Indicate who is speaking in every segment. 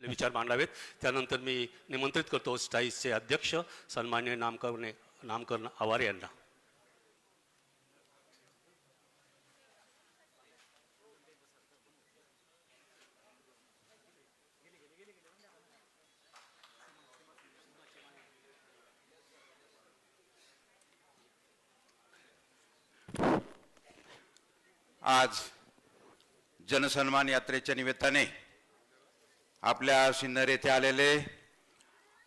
Speaker 1: विचार मांडावेत. त्यानंतर मी निमंत्रित करतो स्टाईसचे अध्यक्ष सन्माननीय नामकरण आवारे यांना.
Speaker 2: आज जनसन्मान यात्रेच्या निमित्ताने आपल्या सिन्नर येथे आलेले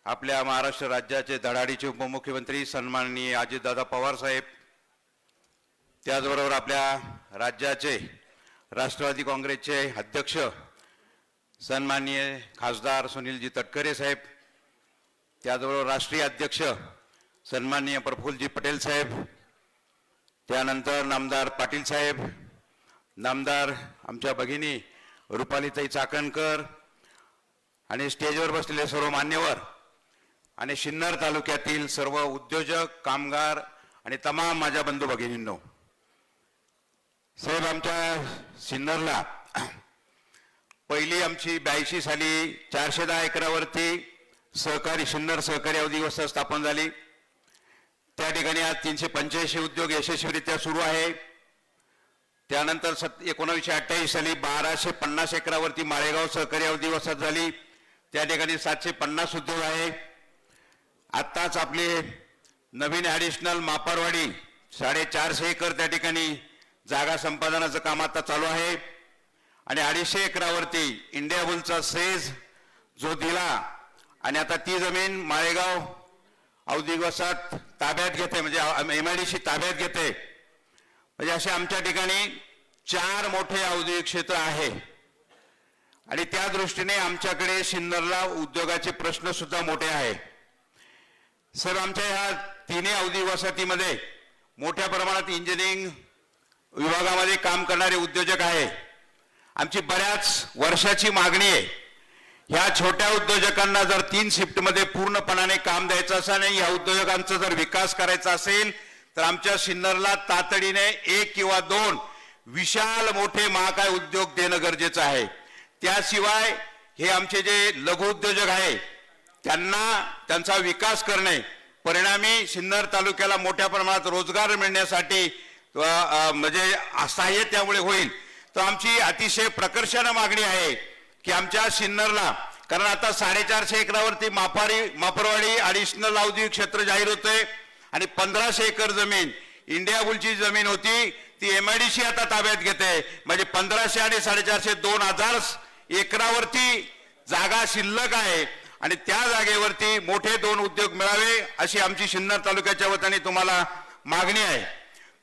Speaker 2: आपल्या महाराष्ट्र राज्याचे धडाडीचे उपमुख्यमंत्री सन्माननीय अजितदादा पवार साहेब, त्याचबरोबर आपल्या राज्याचे राष्ट्रवादी काँग्रेसचे अध्यक्ष सन्माननीय खासदार सुनीलजी तटकरे साहेब, त्याचबरोबर राष्ट्रीय अध्यक्ष सन्माननीय प्रफुल्लजी पटेल साहेब, त्यानंतर नामदार पाटील साहेब, नामदार आमच्या भगिनी रुपालीताई चाकणकर आणि स्टेजवर बसलेले सर्व मान्यवर आणि सिन्नर तालुक्यातील सर्व उद्योजक, कामगार आणि तमाम माझ्या बंधू भगिनींनो, साहेब आमच्या सिन्नरला पहिली आमची 82 साली 410 एकरावरती सिन्नर सहकारी अवधी व्यवस्था स्थापन झाली. त्या ठिकाणी आज 385 उद्योग यशस्वीरित्या सुरू आहे. त्यानंतर 1928 साली 1250 एकरावरती माळेगाव सहकारी अवधी वसाहत झाली. त्या ठिकाणी 750 उद्योग आहे. आत्ताच आपले नवीन ॲडिशनल मापारवाडी 450 एकर त्या ठिकाणी जागा संपादनाचं काम आता चालू आहे आणि 250 एकरावरती इंडिया बुलचा सेज जो दिला आणि आता ती जमीन माळेगाव औद्योगिक वसाहत ताब्यात घेते, म्हणजे MIDC ताब्यात घेते. म्हणजे असे आमच्या ठिकाणी 4 मोठे औद्योगिक क्षेत्र आहे आणि त्या दृष्टीने आमच्याकडे सिन्नरला उद्योगाचे प्रश्न सुद्धा मोठे आहे. सर आमच्या ह्या तिन्ही औद्योगिक वसाहतीमध्ये मोठ्या प्रमाणात इंजिनिअरिंग विभागामध्ये काम करणारे उद्योजक आहे. आमची बऱ्याच वर्षाची मागणी आहे. ह्या छोट्या उद्योजकांना जर 3 शिफ्टमध्ये पूर्णपणाने काम द्यायचं असेल आणि या उद्योजकांचा जर विकास करायचा असेल तर आमच्या सिन्नरला तातडीने 1 किंवा 2 विशाल मोठे महाकाय उद्योग देणं गरजेचं आहे. त्याशिवाय हे आमचे जे लघु उद्योजक आहे त्यांचा विकास करणे, परिणामी सिन्नर तालुक्याला मोठ्या प्रमाणात रोजगार मिळण्यासाठी म्हणजे सहाय्य त्यामुळे होईल. तर आमची अतिशय प्रकर्षाने मागणी आहे की आमच्या सिन्नरला, कारण आता 450 एकरावरती मापरवाडी ॲडिशनल औद्योगिक क्षेत्र जाहीर होते आणि 1500 एकर जमीन इंडिया बुलची जमीन होती ती MIDC आता ताब्यात घेते. म्हणजे 1500 आणि 450 2000 एकरावरती जागा शिल्लक आहे आणि त्या जागेवरती मोठे 2 उद्योग मिळावे अशी आमची सिन्नर तालुक्याच्या वतीने तुम्हाला मागणी आहे.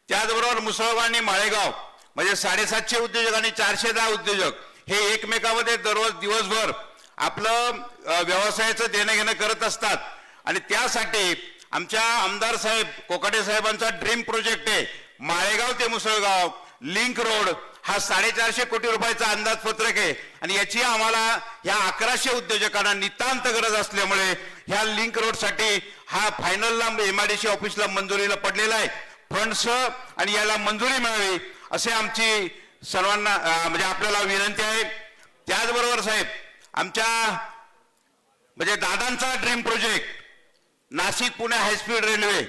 Speaker 2: त्याचबरोबर मुसळगाव आणि माळेगाव म्हणजे 750 उद्योजक आणि 410 उद्योजक हे एकमेकांमध्ये दररोज दिवसभर आपलं व्यवसायाचं देणं घेणं करत असतात आणि त्यासाठी आमच्या आमदार साहेब कोकाटे साहेबांचा ड्रीम प्रोजेक्ट आहे माळेगाव ते मुसळगाव लिंक रोड. हा 450 कोटी रुपयाचा अंदाजपत्रक आहे आणि याची आम्हाला ह्या 1100 उद्योजकांना नितांत गरज असल्यामुळे ह्या लिंक रोडसाठी हा फायनलला MIDC ऑफिसला मंजुरीला पडलेला आहे. फंड्स आणि याला मंजुरी मिळावी असे आमची सर्वांना म्हणजे आपल्याला विनंती आहे. त्याचबरोबर साहेब आमच्या म्हणजे दादांचा dream project Nashik Pune high speed railway,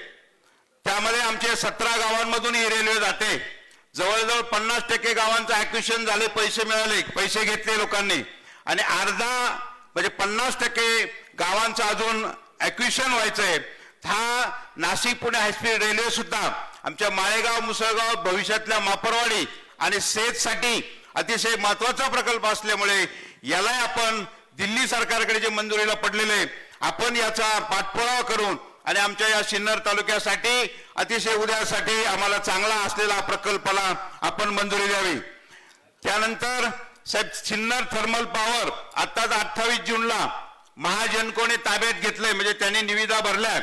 Speaker 2: त्यामध्ये आमचे 17 गावांमधून ही रेल्वे जाते. जवळजवळ 50% गावांचं ॲक्विशन झाले, पैसे मिळाले, पैसे घेतले लोकांनी आणि अर्धा म्हणजे 50% गावांचं अजून ॲक्विशन व्हायचंय. हा नाशिक पुणे हायस्पीड रेल्वे सुद्धा आमच्या माळेगाव मुसळगाव भविष्यातल्या मापरवाडी आणि सेजसाठी अतिशय महत्वाचा प्रकल्प असल्यामुळे याला आपण दिल्ली सरकारकडे जे मंजुरीला पडलेले आपण याचा पाठपुरावा करून आणि आमच्या या सिन्नर तालुक्यासाठी अतिशय उद्यासाठी आम्हाला चांगला असलेला प्रकल्पाला आपण मंजुरी द्यावी. त्यानंतर साहेब सिन्नर थर्मल पॉवर आताच 28 जूनला महाजनकोने ताब्यात घेतलंय, म्हणजे त्यांनी निविदा भरल्या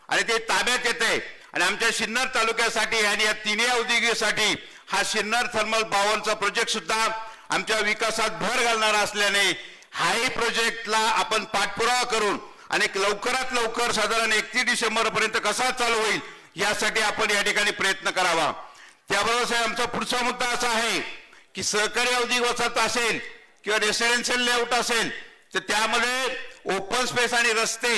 Speaker 2: आणि ते ताब्यात येते आणि आमच्या सिन्नर तालुक्यासाठी आणि या तिन्ही औद्योगिकसाठी हा सिन्नर थर्मल पॉवरचा प्रोजेक्ट सुद्धा आमच्या विकासात भर घालणारा असल्याने हाही प्रोजेक्टला आपण पाठपुरावा करून आणि लवकरात लवकर साधारण 31 डिसेंबर पर्यंत कसा चालू होईल यासाठी आपण या ठिकाणी प्रयत्न करावा. त्याबरोबर साहेब आमचा पुढचा मुद्दा असा आहे की सहकारी औद्योगिक वसाहत असेल किंवा रेसिडेन्शियल लेआउट असेल तर त्यामध्ये ओपन स्पेस आणि रस्ते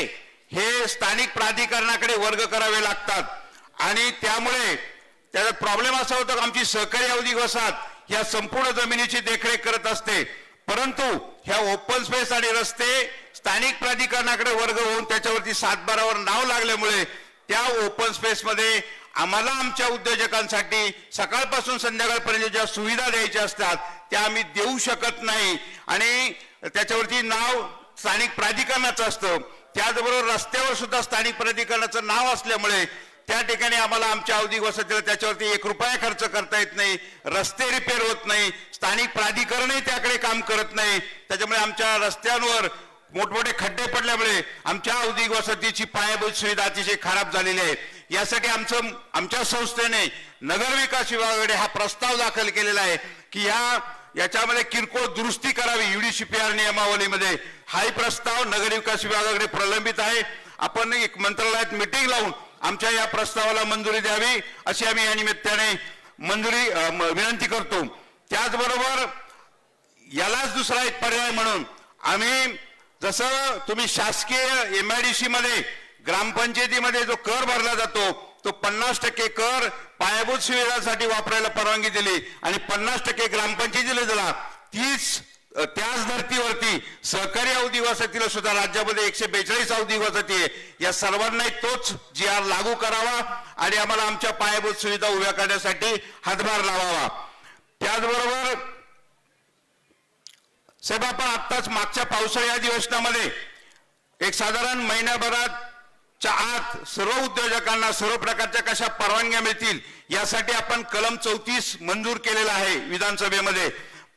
Speaker 2: हे स्थानिक प्राधिकरणाकडे वर्ग करावे लागतात आणि त्यामुळे त्याचा प्रॉब्लेम असा होता की आमची सहकारी औद्योगिक वसाहत या संपूर्ण जमिनीची देखरेख करत असते, परंतु ह्या ओपन स्पेस आणि रस्ते स्थानिक प्राधिकरणाकडे वर्ग होऊन त्याच्यावरती 7/12वर नाव लागल्यामुळे त्या ओपन स्पेसमध्ये आम्हाला आमच्या उद्योजकांसाठी सकाळपासून संध्याकाळपर्यंत ज्या सुविधा द्यायच्या असतात त्या आम्ही देऊ शकत नाही आणि त्याच्यावरती नाव स्थानिक प्राधिकरणाचं असतं. त्याचबरोबर रस्त्यावर सुद्धा स्थानिक प्राधिकरणाचं नाव असल्यामुळे त्या ठिकाणी आम्हाला आमच्या औद्योगिक वसाहतीला त्याच्यावरती 1 रुपया खर्च करता येत नाही, रस्ते रिपेअर होत नाही, स्थानिक प्राधिकरणही त्याकडे काम करत नाही. त्याच्यामुळे आमच्या रस्त्यांवर मोठमोठे खड्डे पडल्यामुळे आमच्या औद्योगिक वसाहतीची पायाभूत सुविधा अतिशय खराब झालेली आहे. यासाठी आमच्या संस्थेने नगरविकास विभागाकडे हा प्रस्ताव दाखल केलेला आहे की याच्यामध्ये किरकोळ दुरुस्ती करावी UDCPR नियमावलीमध्ये. हाही प्रस्ताव नगरविकास विभागाकडे प्रलंबित आहे. आपण एक मंत्रालयात मीटिंग लावून आमच्या या प्रस्तावाला मंजुरी द्यावी अशी आम्ही या निमित्ताने विनंती करतो. त्याचबरोबर यालाच दुसरा एक पर्याय म्हणून आम्ही जसं तुम्ही शासकीय MIDC मध्ये ग्रामपंचायतीमध्ये जो कर भरला जातो तो 50% कर पायाभूत सुविधांसाठी वापरायला परवानगी दिली आणि 50% ग्रामपंचायतीला दिला. त्याच धर्तीवरती सहकारी औद्योगिक वसाहतीला सुद्धा राज्यामध्ये 142 औद्योगिक वसाहती आहे. या सर्वांनाही तोच GR लागू करावा आणि आम्हाला आमच्या पायाभूत सुविधा उभ्या करण्यासाठी हातभार लावावा. त्याचबरोबर साहेब आपण आत्ताच मागच्या पावसाळी अधिवेशनामध्ये एक साधारण महिन्याभराच्या आत सर्व उद्योजकांना सर्व प्रकारच्या कशा परवानग्या मिळतील यासाठी आपण कलम 34 मंजूर केलेला आहे विधानसभेमध्ये,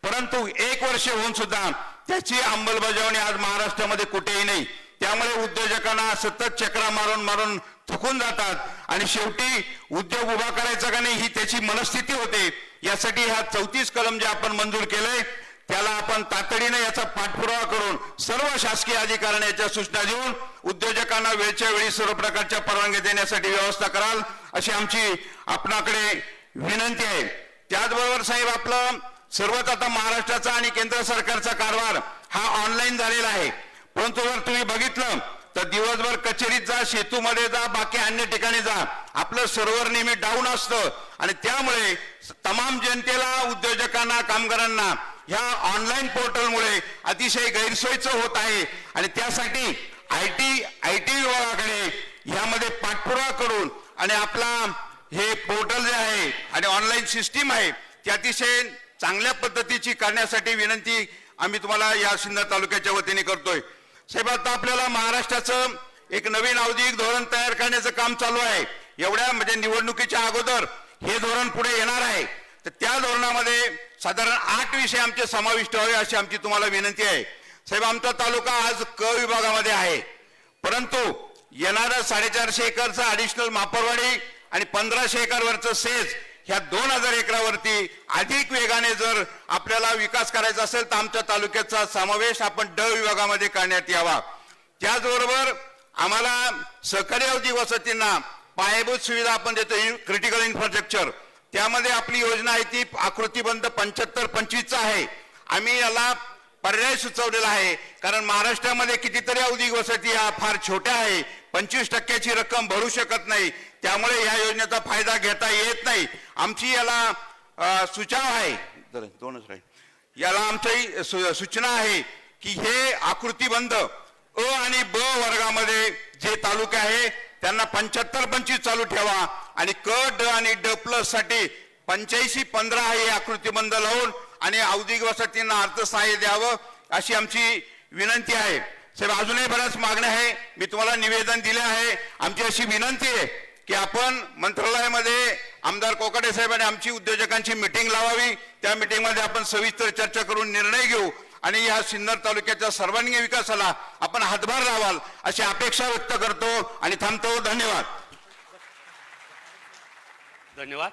Speaker 2: परंतु 1 वर्ष होऊन सुद्धा त्याची अंमलबजावणी आज महाराष्ट्रामध्ये कुठेही नाही. त्यामुळे उद्योजकांना सतत चक्रा मारून मारून थकून जातात आणि शेवटी उद्योग उभा करायचा का नाही ही त्याची मनस्थिती होते. यासाठी हा 34 कलम जे आपण मंजूर केलंय त्याला आपण तातडीने याचा पाठपुरावा करून सर्व शासकीय अधिकाऱ्यांना याच्या सूचना देऊन उद्योजकांना वेळच्या वेळी सर्व प्रकारच्या परवानग्या देण्यासाठी व्यवस्था कराल अशी आमची आपणाकडे विनंती आहे. त्याचबरोबर साहेब आपलं सर्वच आता महाराष्ट्राचा आणि केंद्र सरकारचा कारभार हा ऑनलाईन झालेला आहे, परंतु जर तुम्ही बघितलं तर दिवसभर कचेरीत जा, सेतूमध्ये जा, बाकी अन्य ठिकाणी जा, आपलं सर्व्हर नेहमी डाऊन असतं आणि त्यामुळे तमाम जनतेला उद्योजकांना कामगारांना ह्या ऑनलाईन पोर्टलमुळे अतिशय गैरसोयीचं होत आहे आणि त्यासाठी IT विभागाकडे यामध्ये पाठपुरावा करून आणि आपला हे पोर्टल जे आहे आणि ऑनलाईन सिस्टीम आहे ती अतिशय चांगल्या पद्धतीची करण्यासाठी विनंती आम्ही तुम्हाला या सिन्नर तालुक्याच्या वतीने करतोय. साहेब आता आपल्याला महाराष्ट्राचं एक नवीन औद्योगिक धोरण तयार करण्याचं काम चालू आहे. एवढ्या म्हणजे निवडणुकीच्या अगोदर हे धोरण पुढे येणार आहे, तर त्या धोरणामध्ये साधारण 8 विषय आमचे समाविष्ट व्हावे अशी आमची तुम्हाला विनंती आहे. साहेब आमचा तालुका आज क विभागामध्ये आहे, परंतु येणारा 450 एकरचा ॲडिशनल मापरवाडी आणि 1500 एकरवरचं सेज ह्या 2000 एकरावरती अधिक वेगाने जर आपल्याला विकास करायचा असेल तर आमच्या तालुक्याचा समावेश आपण ड विभागामध्ये करण्यात यावा. त्याचबरोबर आम्हाला सहकारी औद्योगिक वसाहतींना पायाभूत सुविधा आपण देतो क्रिटिकल इन्फ्रास्ट्रक्चर, त्यामध्ये आपली योजना आहे ती आकृतीबंध 75-25 आहे. आम्ही याला पर्याय सुचवलेला आहे कारण महाराष्ट्रामध्ये कितीतरी औद्योगिक वसाहती ह्या फार छोट्या आहे, 25% रक्कम भरू शकत नाही, त्यामुळे या योजनेचा फायदा घेता येत नाही. आमची याला सुचाव आहे, याला आमची सूचना आहे की हे आकृतीबंध अ आणि ब वर्गामध्ये जे तालुके आहे त्यांना 75-25 चालू ठेवा आणि क ड आणि ड प्लस साठी 85-15 हे आकृतीबंध लावून आणि औद्योगिक वसाहतींना अर्थसहाय्य द्यावं अशी आमची विनंती आहे. साहेब अजूनही बऱ्याच मागण्या आहे, मी तुम्हाला निवेदन दिले आहे. आमची अशी विनंती आहे की आपण मंत्रालयामध्ये आमदार कोकाटे साहेब आणि आमची उद्योजकांची मीटिंग लावावी, त्या मीटिंगमध्ये आपण सविस्तर चर्चा करून निर्णय घेऊ आणि या सिन्नर तालुक्याच्या सर्वांगीण विकासाला आपण हातभार लावाल अशी अपेक्षा व्यक्त करतो आणि थांबतो. धन्यवाद.
Speaker 1: धन्यवाद.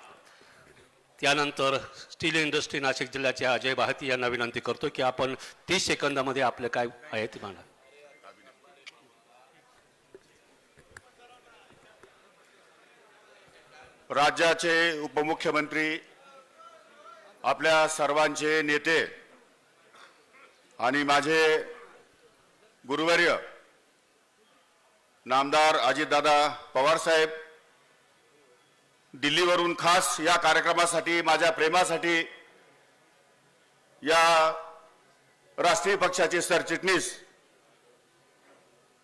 Speaker 1: त्यानंतर स्टील इंडस्ट्री नाशिक जिल्ह्याचे अजय बाहती यांना विनंती करतो की आपण 30 सेकंदामध्ये आपले काय आहे ते मांडा.
Speaker 3: राज्याचे उपमुख्यमंत्री, आपल्या सर्वांचे नेते आणि माझे गुरुवर्य नामदार अजितदादा पवार साहेब, दिल्लीवरून खास या कार्यक्रमासाठी, माझ्या प्रेमासाठी या राष्ट्रीय पक्षाचे सरचिटणीस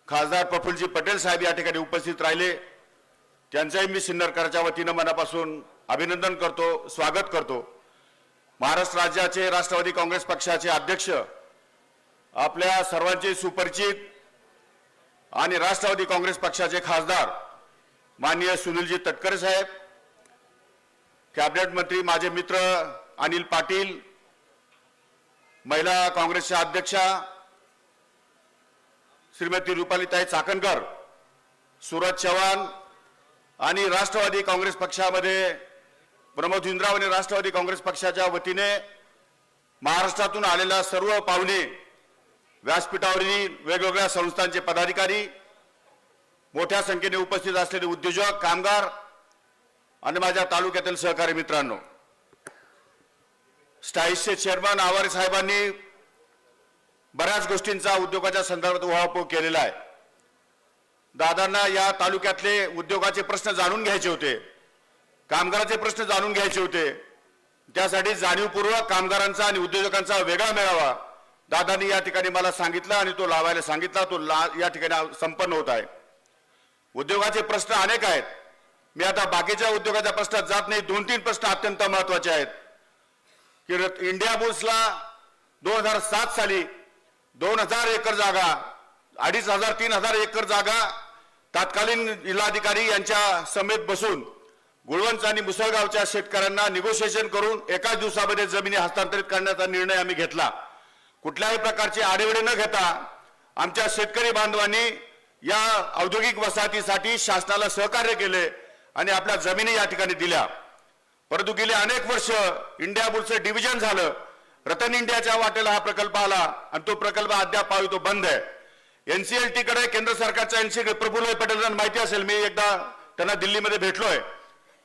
Speaker 3: खासदार प्रफुल्लजी पटेल साहेब या ठिकाणी उपस्थित राहिले. त्यांचंही मी सिन्नरकरांच्या वतीनं मनापासून अभिनंदन करतो, स्वागत करतो. महाराष्ट्र राज्याचे राष्ट्रवादी काँग्रेस पक्षाचे अध्यक्ष, आपल्या सर्वांचे सुपरिचित आणि राष्ट्रवादी काँग्रेस पक्षाचे खासदार माननीय सुनीलजी तटकरे साहेब, कॅबिनेट मंत्री माझे मित्र अनिल पाटील, महिला काँग्रेसच्या अध्यक्षा श्रीमती रुपालीताई चाकणकर, सूरज चव्हाण आणि राष्ट्रवादी काँग्रेस पक्षामध्ये प्रमोद हिंद्राव आणि राष्ट्रवादी काँग्रेस पक्षाच्या वतीने महाराष्ट्रातून आलेल्या सर्व पाहुणे, व्यासपीठावरील वेगवेगळ्या संस्थांचे पदाधिकारी, मोठ्या संख्येने उपस्थित असलेले उद्योजक, कामगार आणि माझ्या तालुक्यातील सहकारी मित्रांनो, स्टाईसचे चेअरमन आवारे साहेबांनी बऱ्याच गोष्टींचा उद्योगाच्या संदर्भात उहापोह केलेला आहे. दादांना या तालुक्यातले उद्योगाचे प्रश्न जाणून घ्यायचे होते, कामगाराचे प्रश्न जाणून घ्यायचे होते. त्यासाठी जाणीवपूर्वक कामगारांचा आणि उद्योजकांचा वेगळा मेळावा दादांनी या ठिकाणी मला सांगितलं आणि तो लावायला सांगितला. तो या ठिकाणी संपन्न होत आहे. उद्योगाचे प्रश्न अनेक आहेत. मी आता बाकीच्या उद्योगाच्या प्रश्नात जात नाही. 2-3 प्रश्न अत्यंत महत्वाचे आहेत की इंडिया बुल्सला 2007 साली 2000 एकर जागा, 2500-3000 एकर जागा तत्कालीन जिल्हाधिकारी यांच्या समेत बसून गुळवंच आणि मुसळगावच्या शेतकऱ्यांना निगोशिएशन करून एकाच दिवसामध्ये जमिनी हस्तांतरित करण्याचा निर्णय आम्ही घेतला. कुठल्याही प्रकारचे आडेवेडे न घेता आमच्या शेतकरी बांधवांनी या औद्योगिक वसाहतीसाठी शासनाला सहकार्य केले आणि आपल्या जमिनी या ठिकाणी दिल्या. परंतु गेले अनेक वर्ष इंडिया बुल्सचं डिव्हिजन झालं. रतन इंडियाच्या वाटेला हा प्रकल्प आला आणि तो प्रकल्प अद्याप तो बंद आहे. एनसीएलटी कडे केंद्र सरकारच्या एनसीएलटी प्रफुल्ल पटेलांना माहिती असेल, मी एकदा त्यांना दिल्लीमध्ये भेटलोय.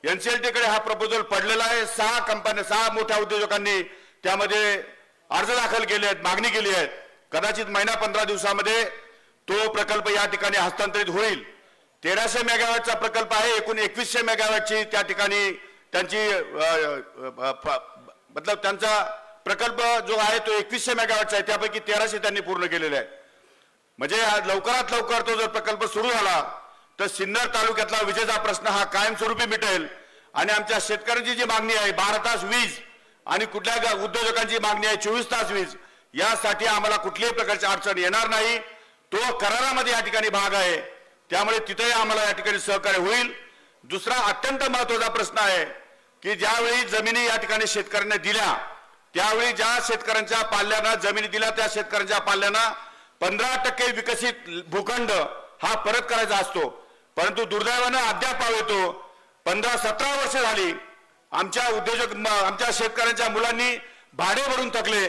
Speaker 3: एनसीएलटी कडे हा प्रपोजल पडलेला आहे. 6 कंपन्या, 6 मोठ्या उद्योजकांनी त्यामध्ये अर्ज दाखल केले आहेत, मागणी केली आहे. कदाचित महिना 15 दिवसामध्ये तो प्रकल्प या ठिकाणी हस्तांतरित होईल. 1300 मेगावॅटचा प्रकल्प आहे. एकूण 2100 मेगावॅटची त्या ठिकाणी त्यांची मतलब त्यांचा प्रकल्प जो आहे तो 2100 मेगावॅटचा आहे. त्यापैकी 1300 त्यांनी पूर्ण केलेले आहे. म्हणजे लवकरात लवकर तो जर प्रकल्प सुरू झाला तर सिन्नर तालुक्यातला विजेचा प्रश्न हा कायमस्वरूपी मिटेल आणि आमच्या शेतकऱ्यांची जी मागणी आहे 12 तास वीज आणि कुठल्या उद्योजकांची मागणी आहे 24 तास वीज, यासाठी आम्हाला कुठल्याही प्रकारची अडचण येणार नाही. तो करारामध्ये या ठिकाणी भाग आहे. त्यामुळे तिथेही आम्हाला या ठिकाणी सहकार्य होईल. दुसरा अत्यंत महत्वाचा प्रश्न आहे की ज्यावेळी जमिनी या ठिकाणी शेतकऱ्यांना दिल्या, त्यावेळी ज्या शेतकऱ्यांच्या पाल्यांना जमिनी दिल्या त्या शेतकऱ्यांच्या पाल्यांना 15% विकसित भूखंड हा परत करायचा असतो. परंतु दुर्दैवानं अद्याप येतो 15-17 वर्ष झाली आमच्या उद्योजक, आमच्या शेतकऱ्यांच्या मुलांनी भाडे भरून थकले.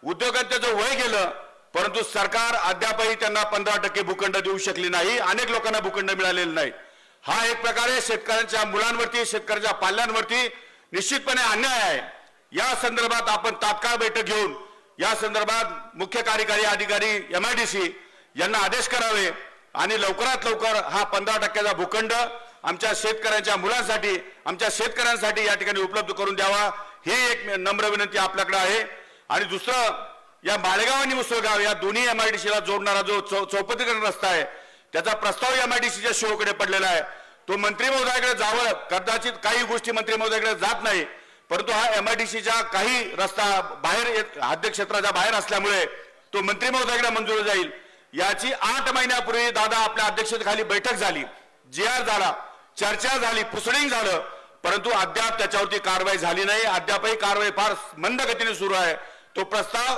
Speaker 3: उद्योगांचं जो वय गेलं, परंतु सरकार अद्यापही त्यांना 15% भूखंड देऊ शकली नाही. अनेक लोकांना भूखंड मिळालेले नाही. हा एक प्रकारे शेतकऱ्यांच्या मुलांवरती, शेतकऱ्यांच्या पाल्यांवरती निश्चितपणे अन्याय आहे. या संदर्भात आपण तात्काळ बैठक घेऊन या संदर्भात मुख्य कार्यकारी अधिकारी MIDC यांना आदेश करावे आणि लवकरात लवकर हा 15% भूखंड आमच्या शेतकऱ्यांच्या मुलांसाठी, आमच्या शेतकऱ्यांसाठी या ठिकाणी उपलब्ध करून द्यावा, ही एक नम्र विनंती आपल्याकडे आहे. आणि दुसरं, या मालेगाव आणि मुसळगाव या दोन्ही MIDCला जोडणारा जो चौपदरीकरण रस्ता आहे त्याचा प्रस्ताव MIDCच्या शिवकडे पडलेला आहे. तो मंत्री महोदयाकडे जावं, कदाचित काही गोष्टी मंत्री महोदयाकडे जात नाही, परंतु हा MIDCच्या काही रस्ता बाहेर हद्दक्षेत्राच्या बाहेर असल्यामुळे तो मंत्री महोदयाकडे मंजूर जाईल. याची 8 महिन्यापूर्वी दादा आपल्या अध्यक्षतेखाली बैठक झाली, GR झाला, चर्चा झाली, प्रोसिडिंग झालं, परंतु अद्याप त्याच्यावरती कारवाई झाली नाही. अद्यापही कारवाई फार मंद गतीने सुरू आहे. तो प्रस्ताव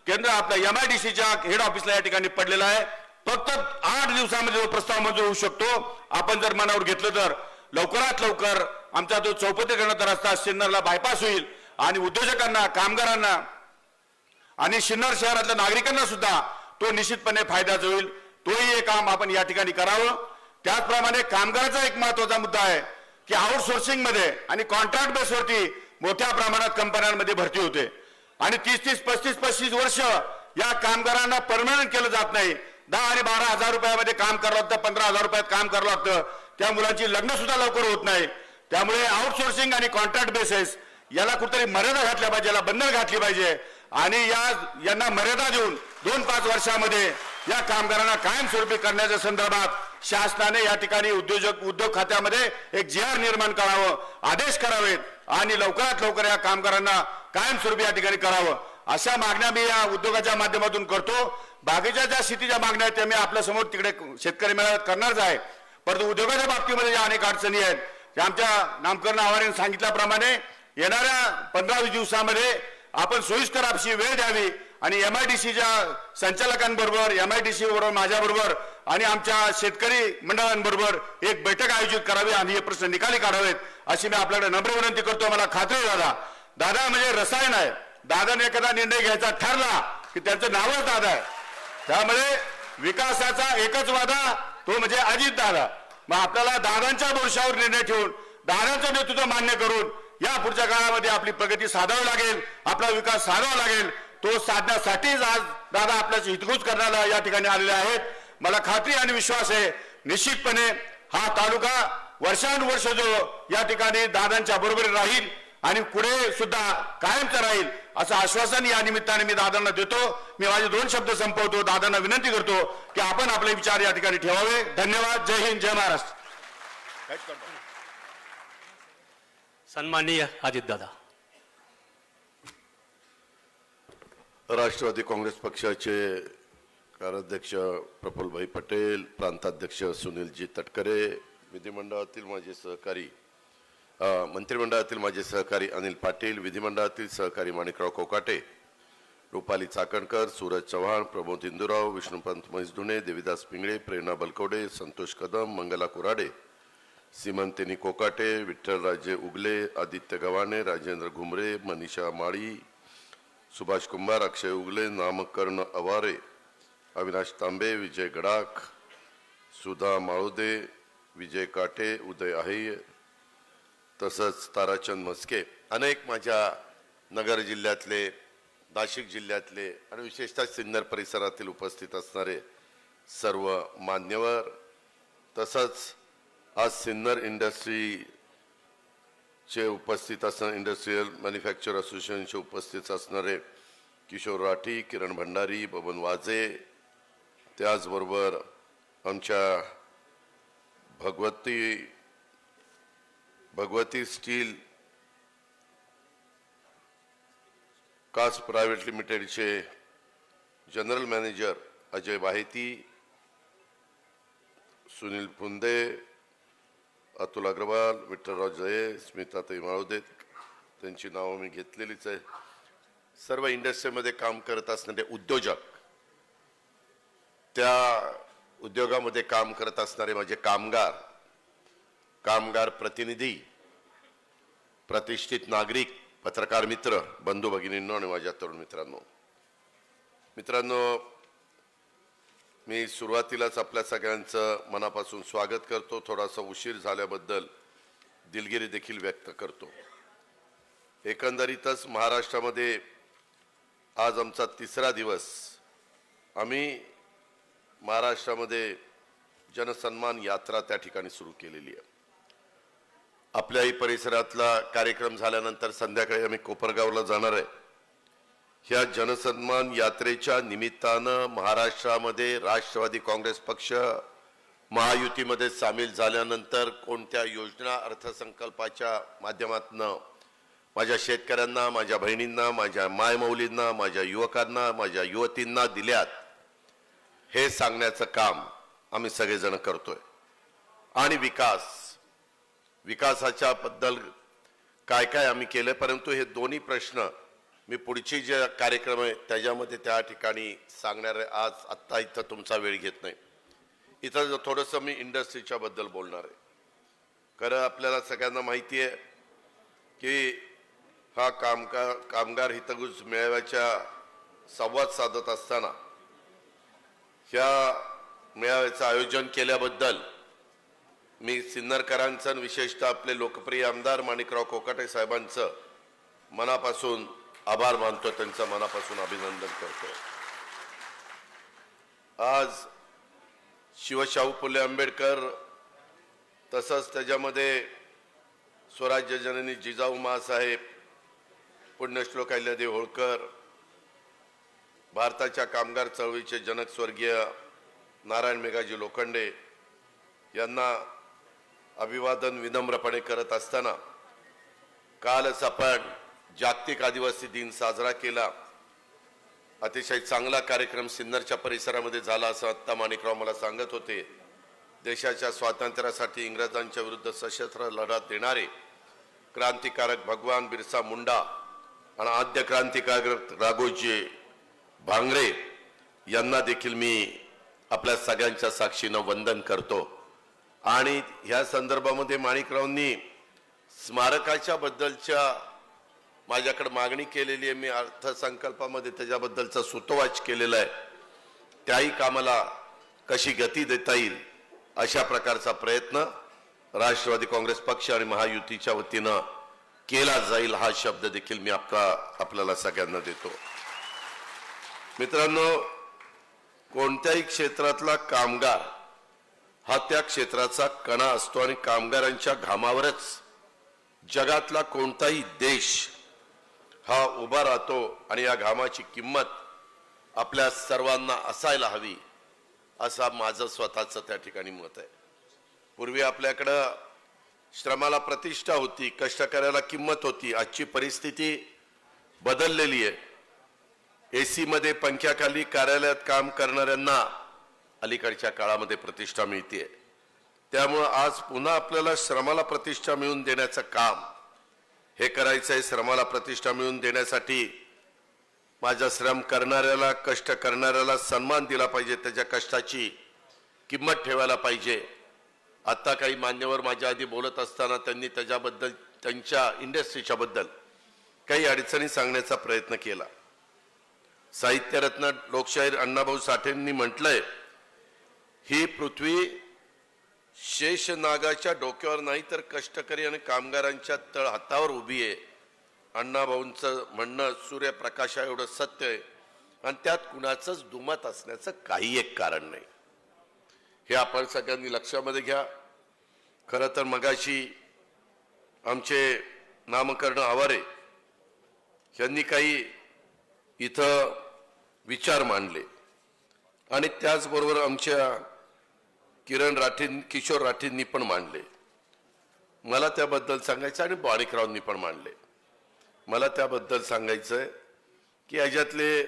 Speaker 3: केंद्र आपल्या MIDCच्या हेड ऑफिसला या ठिकाणी पडलेला आहे. फक्त 8 दिवसामध्ये तो प्रस्ताव मंजूर होऊ शकतो. आपण जर मनावर घेतलं तर लवकरात लवकर आमचा तो चौपदरीकरणाचा रस्ता सिन्नरला बायपास होईल आणि उद्योजकांना, कामगारांना आणि सिन्नर शहरातल्या नागरिकांना सुद्धा तो निश्चितपणे फायद्याचा होईल. तोही एक काम आपण या ठिकाणी करावं. त्याचप्रमाणे कामगाराचा एक महत्वाचा मुद्दा आहे की आउटसोर्सिंग मध्ये आणि कॉन्ट्रॅक्ट बेसवरती मोठ्या प्रमाणात कंपन्यांमध्ये भरती होते आणि 30-35 वर्ष या कामगारांना परमनंट केलं जात नाही. 10 आणि 12 हजार रुपयामध्ये काम करावं लागतं, 15,000 रुपयात काम करावं लागतं. त्या मुलांची लग्न सुद्धा लवकर होत नाही. त्यामुळे आउटसोर्सिंग आणि कॉन्ट्रॅक्ट बेसिस याला कुठेतरी मर्यादा घातल्या पाहिजे, याला बंधन घातली पाहिजे आणि यांना मर्यादा देऊन 2-5 वर्षामध्ये या कामगारांना कायमस्वरूपी करण्याच्या संदर्भात शासनाने या ठिकाणी उद्योग खात्यामध्ये एक GR निर्माण करावं, आदेश करावेत आणि लवकरात लवकर या कामगारांना कायमस्वरूपी या ठिकाणी करावं. अशा मागण्या मी या उद्योगाच्या माध्यमातून करतो. बाकीच्या ज्या स्थितीच्या मागण्या आहेत त्या मी आपल्या समोर तिकडे शेतकरी मेळाव्यात करणारच आहे. परंतु उद्योगाच्या बाबतीमध्ये ज्या अनेक अडचणी आहेत त्या आमच्या नामकरण आव्हानाने सांगितल्याप्रमाणे येणाऱ्या 15-20 दिवसामध्ये आपण सोयीस्कर आपशी वेळ द्यावी आणि MIDCच्या संचालकांबरोबर, MIDC बरोबर, माझ्याबरोबर आणि आमच्या शेतकरी मंडळांबरोबर एक बैठक आयोजित करावी आणि हे प्रश्न निकाली काढावेत अशी मी आपल्याकडे नम्र विनंती करतो. मला खात्री आहे दादा म्हणजे रसायन आहे. दादाने एखादा निर्णय घ्यायचा ठरला की त्यांचं नावच दादा आहे. त्यामुळे विकासाचा एकच वादा तो म्हणजे अजित दादा. मग आपल्याला दादांच्या भरोशावर निर्णय ठेवून दादांचं नेतृत्व मान्य करून या पुढच्या काळामध्ये आपली प्रगती साधावी लागेल, आपला विकास साधावा लागेल. तो साधण्यासाठीच आज दादा आपल्याशी हितगुज करण्याला या ठिकाणी आलेले आहेत. मला खात्री आणि विश्वास आहे निश्चितपणे हा तालुका वर्षानुवर्ष जो या ठिकाणी दादांच्या बरोबर राहील आणि पुढे सुद्धा कायमचं राहील असं आश्वासन या निमित्ताने मी दादांना देतो. मी माझे 2 शब्द संपवतो. दादांना विनंती करतो की आपण आपले विचार या ठिकाणी ठेवावे. धन्यवाद. जय हिंद, जय महाराष्ट्र.
Speaker 1: सन्माननीय अजितदादा.
Speaker 4: राष्ट्रवादी काँग्रेस पक्षाचे कार्याध्यक्ष प्रफुल्लभाई पटेल, प्रांताध्यक्ष सुनीलजी तटकरे, विधिमंडळातील माझे सहकारी मंत्रिमंडळातील माझे सहकारी अनिल पाटील, विधिमंडळातील सहकारी माणिकराव कोकाटे, रुपाली चाकणकर, सूरज चव्हाण, प्रमोद इंदुराव, विष्णुपंत मैसदुणे, देविदास पिंगळे, प्रेरणा बलकवडे, संतोष कदम, मंगला कुराडे, सीमंतिनी कोकाटे, विठ्ठलराजे उगले, आदित्य गव्हाणे, राजेंद्र घुमरे, मनीषा माळी, सुभाष कुंभार, अक्षय उगले, नामकर्ण अवारे, अविनाश तांबे, विजय गडाख, सुधा माळुदे, विजय काटे, उदय आहे, तसंच ताराचंद मस्के, अनेक माझ्या नगर जिल्ह्यातले, नाशिक जिल्ह्यातले आणि विशेषतः सिन्नर परिसरातील उपस्थित असणारे सर्व मान्यवर, तसंच आज सिन्नर इंडस्ट्रीचे उपस्थित असणारे इंडस्ट्रियल मॅन्युफॅक्चर असोसिएशनचे उपस्थित असणारे किशोर राठी, किरण भंडारी, बबन वाजे, त्याचबरोबर आमच्या भगवती स्टील कास्ट प्रायव्हेट लिमिटेडचे जनरल मॅनेजर अजय बाहेती, सुनील पुंदे, अतुल अग्रवाल, विठ्ठलराव जये, स्मिताताई माळुदे, त्यांची नावं मी घेतलेलीच आहे. सर्व इंडस्ट्रीमध्ये काम करत असणारे उद्योजक, त्या उद्योगामध्ये काम करत असणारे माझे कामगार प्रतिनिधी, प्रतिष्ठित नागरिक, पत्रकार मित्र, बंधू भगिनींनो आणि माझ्या तरुण मित्रांनो, मी सुरुवातीलाच आपल्या सगळ्यांचं मनापासून स्वागत करतो. थोडासा उशीर झाल्याबद्दल दिलगिरी देखील व्यक्त करतो. एकंदरीतच महाराष्ट्रामध्ये आज आमचा 3रा दिवस. आम्ही महाराष्ट्रामध्ये जनसन्मान यात्रा त्या ठिकाणी सुरू केलेली आहे. आपल्याही परिसरातला कार्यक्रम झाल्यानंतर संध्याकाळी आम्ही कोपरगावला जाणार आहे. ह्या जनसन्मान यात्रेच्या निमित्तानं महाराष्ट्रामध्ये राष्ट्रवादी काँग्रेस पक्ष महायुतीमध्ये सामील झाल्यानंतर कोणत्या योजना अर्थसंकल्पाच्या माध्यमातून माझ्या शेतकऱ्यांना, माझ्या बहिणींना, माझ्या मायमौलींना, माझ्या युवकांना, माझ्या युवतींना दिल्यात, हे सांगण्याचं काम आम्ही सगळेजण करतोय. आणि विकासाच्या बद्दल काय काय आम्ही केलं, परंतु हे दोन्ही प्रश्न मी पुढची जे कार्यक्रम आहे त्याच्यामध्ये त्या ठिकाणी सांगणार आहे. आज आत्ता इथं तुमचा वेळ घेत नाही. इथं थोडंसं मी इंडस्ट्रीच्या बद्दल बोलणार आहे. खरं आपल्याला सगळ्यांना माहिती आहे की हा कामगार हितगुज मेळाव्याच्या संवाद साधत असताना ह्या मेळाव्याचं आयोजन केल्याबद्दल मी सिन्नरकरांचं आणि विशेषतः आपले लोकप्रिय आमदार माणिकराव कोकाटे साहेबांचं मनापासून आभार मानतो, त्यांचं मनापासून अभिनंदन करतो. आज शिवशाहू फुले आंबेडकर, तसंच त्याच्यामध्ये स्वराज्य जननी जिजाऊ माँसाहेब, पुण्यश्लोक अहिल्यादेवी होळकर, भारताच्या कामगार चळवळीचे जनक स्वर्गीय नारायण मेघाजी लोखंडे यांना अभिवादन विनम्रपणे करत असताना कालच आपण जागतिक आदिवासी दिन साजरा केला. अतिशय चांगला कार्यक्रम सिन्नरच्या परिसरामध्ये झाला असं आत्ता माणिकराव मला सांगत होते. देशाच्या स्वातंत्र्यासाठी इंग्रजांच्या विरुद्ध सशस्त्र लढा देणारे क्रांतिकारक भगवान बिरसा मुंडा आणि आद्य क्रांतिकारक राघोजी भांगरे यांना देखील मी आपल्या सगळ्यांच्या साक्षीनं वंदन करतो. आणि ह्या संदर्भामध्ये माणिकरावांनी स्मारकाच्या बद्दलच्या माझ्याकडे मागणी केलेली आहे. मी अर्थसंकल्पामध्ये त्याच्याबद्दलचा सूतोवाच केलेला आहे. त्याही कामाला कशी गती देता येईल अशा प्रकारचा प्रयत्न राष्ट्रवादी काँग्रेस पक्ष आणि महायुतीच्या वतीनं केला जाईल हा शब्द देखील मी आपल्याला सगळ्यांना देतो. मित्रांनो, कोणत्याही क्षेत्रातला कामगार हा त्या क्षेत्राचा कणा असतो आणि कामगारांच्या घामावरच जगातला कोणताही देश हा उभा राहतो आणि या घामाची किंमत आपल्या सर्वांना असायला हवी असा माझं स्वतःचं त्या ठिकाणी मत आहे. पूर्वी आपल्याकडं श्रमाला प्रतिष्ठा होती, कष्ट करायला किंमत होती. आजची परिस्थिती बदललेली आहे. एसी मध्ये पंख्याखाली कार्यालयात काम करणाऱ्यांना अलीकडच्या काळामध्ये प्रतिष्ठा मिळते. त्यामुळे आज पुन्हा आपल्याला श्रमाला प्रतिष्ठा मिळवून देण्याचं काम हे करायचं आहे. श्रमाला प्रतिष्ठा मिळवून देण्यासाठी माझा श्रम करणाऱ्याला, कष्ट करणाऱ्याला सन्मान दिला पाहिजे, त्याच्या कष्टाची किंमत ठेवायला पाहिजे. आता काही मान्यवर माझ्या आधी बोलत असताना त्यांनी त्याच्याबद्दल, त्यांच्या इंडस्ट्रीच्या बद्दल काही अडचणी सांगण्याचा प्रयत्न केला. साहित्यरत्न लोकशाहीर अण्णाभाऊ साठेंनी म्हटलंय, ही पृथ्वी शेषनागाच्या डोक्यावर नाही तर कष्टकरी आणि कामगारांच्या तळहातावर उभी आहे. अण्णाभाऊंचं म्हणणं सूर्यप्रकाशा एवढं सत्य आहे आणि त्यात कुणाचंच दुमत असण्याचं काही एक कारण नाही. हे आपण सगळ्यांनी लक्षामध्ये घ्या. खरं तर मगाशी आमचे नामकर्ण आवारे यांनी काही इथं विचार मांडले आणि त्याचबरोबर आमच्या किशोर राठींनी पण मांडले. मला त्याबद्दल सांगायचं आणि माणिकरावांनी पण मांडले. मला त्याबद्दल सांगायचंय की याच्यातले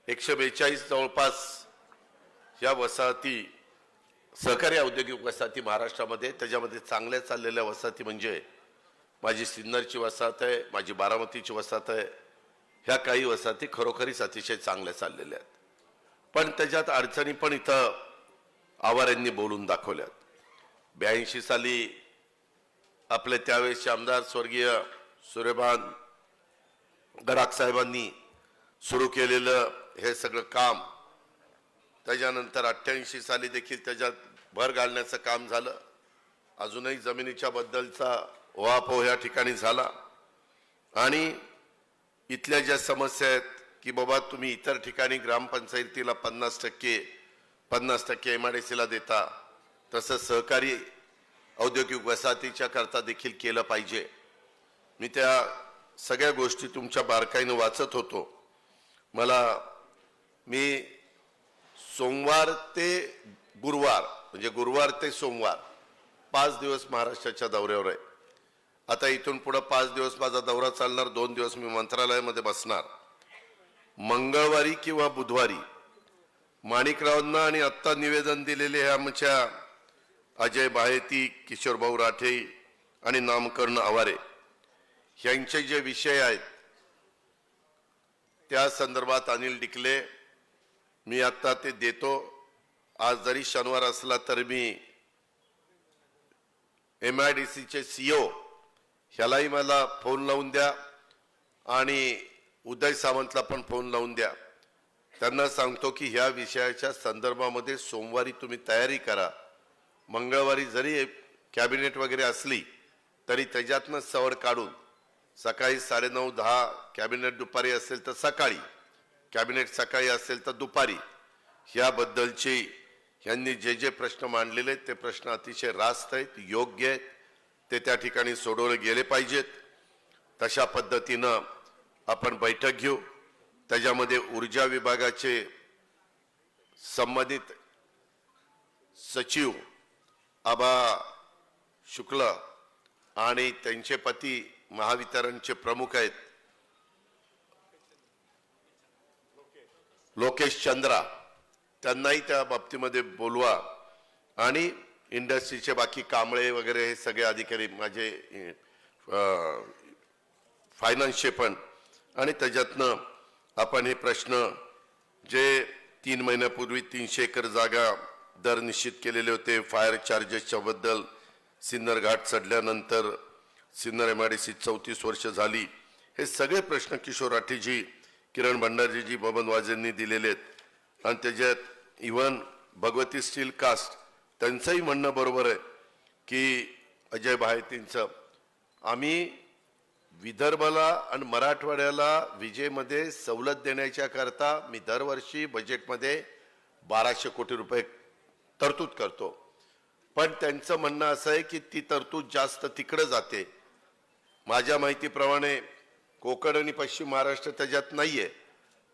Speaker 4: 142 जवळपास या वसाहती, सहकारी औद्योगिक वसाहती महाराष्ट्रामध्ये, त्याच्यामध्ये चांगल्या चाललेल्या वसाहती म्हणजे माझी सिन्नरची वसाहत आहे, माझी बारामतीची वसाहत आहे. ह्या काही वसाहती खरोखरीच अतिशय चांगल्या चाललेल्या आहेत. पण त्याच्यात अडचणी पण इथं आवारांनी बोलून दाखवल्यात. 82 साली आपले त्यावेळेसचे आमदार स्वर्गीय सूर्यभान गडाख साहेबांनी सुरू केलेलं हे सगळं काम, त्याच्यानंतर 88 साली देखील त्याच्यात भर घालण्याचं काम झालं. अजूनही जमिनीच्या बद्दलचा उहापोह या ठिकाणी झाला. आणि इथल्या ज्या समस्या आहेत की बाबा तुम्ही इतर ठिकाणी ग्रामपंचायतीला 50% MIDCला देता, तसं सहकारी औद्योगिक वसाहतीच्या करता देखील केलं पाहिजे. मी त्या सगळ्या गोष्टी तुमच्या बारकाईनं वाचत होतो. मी सोमवार ते गुरुवार, म्हणजे गुरुवार ते सोमवार 5 दिवस महाराष्ट्राच्या दौऱ्यावर आहे. आता इथून पुढे 5 दिवस माझा दौरा चालणार. 2 दिवस मी मंत्रालयामध्ये बसणार. मंगळवारी किंवा बुधवारी माणिकरावांना आणि आत्ता निवेदन दिलेले आमच्या अजय बाहेती, किशोरभाऊ राठे आणि नामकर्ण आवारे यांचे जे विषय आहेत त्या संदर्भात अनिल डिकले मी आता ते देतो. आज जरी शनिवार असला तर मी MIDCचे CEO ह्यालाही मला फोन लावून द्या आणि उदय सावंतला पण फोन लावून द्या. त्यांना सांगतो की ह्या विषयाच्या संदर्भामध्ये सोमवारी तुम्ही तयारी करा. मंगळवारी जरी कॅबिनेट वगैरे असली तरी त्याच्यातनं सवड काढून सकाळी 9:30-10 कॅबिनेट दुपारी असेल तर सकाळी, कॅबिनेट सकाळी असेल तर दुपारी ह्याबद्दलची यांनी जे जे प्रश्न मांडलेले आहेत ते प्रश्न अतिशय रास्त आहेत, योग्य आहेत, ते त्या ठिकाणी सोडवले गेले पाहिजेत. तशा पद्धतीनं आपण बैठक घेऊ. त्याच्यामध्ये ऊर्जा विभागाचे संबंधित सचिव आबा शुक्ला आणि त्यांचे पती महावितरणचे प्रमुख आहेत लोकेश चंद्रा, त्यांनाही त्या बाबतीमध्ये बोलवा. आणि इंडस्ट्रीचे बाकी कांबळे वगैरे हे सगळे अधिकारी माझे फायनान्सचे पण, आणि त्याच्यातनं आपण हे प्रश्न जे 3 महिन्यापूर्वी 300 एकर जागा दर निश्चित केलेले होते, फायर चार्जेसच्या बद्दल, सिन्नर घाट चढल्यानंतर सिन्नर MIDC 34 वर्ष झाली, हे सगळे प्रश्न किशोर राठेजी, किरण भंडारीजी, बबन वाजेंनी दिलेले आहेत. आणि त्याच्यात इव्हन भगवती स्टील कास्ट त्यांचंही म्हणणं बरोबर आहे की अजय बाहेतींचं, आम्ही विदर्भाला आणि मराठवाड्याला विजेमध्ये सवलत देण्याच्या करता मी दरवर्षी बजेटमध्ये 1200 कोटी रुपये तरतूद करतो. पण त्यांचं म्हणणं असं आहे की ती तरतूद जास्त तिकडे जाते. माझ्या माहितीप्रमाणे कोकण आणि पश्चिम महाराष्ट्र त्याच्यात नाहीये,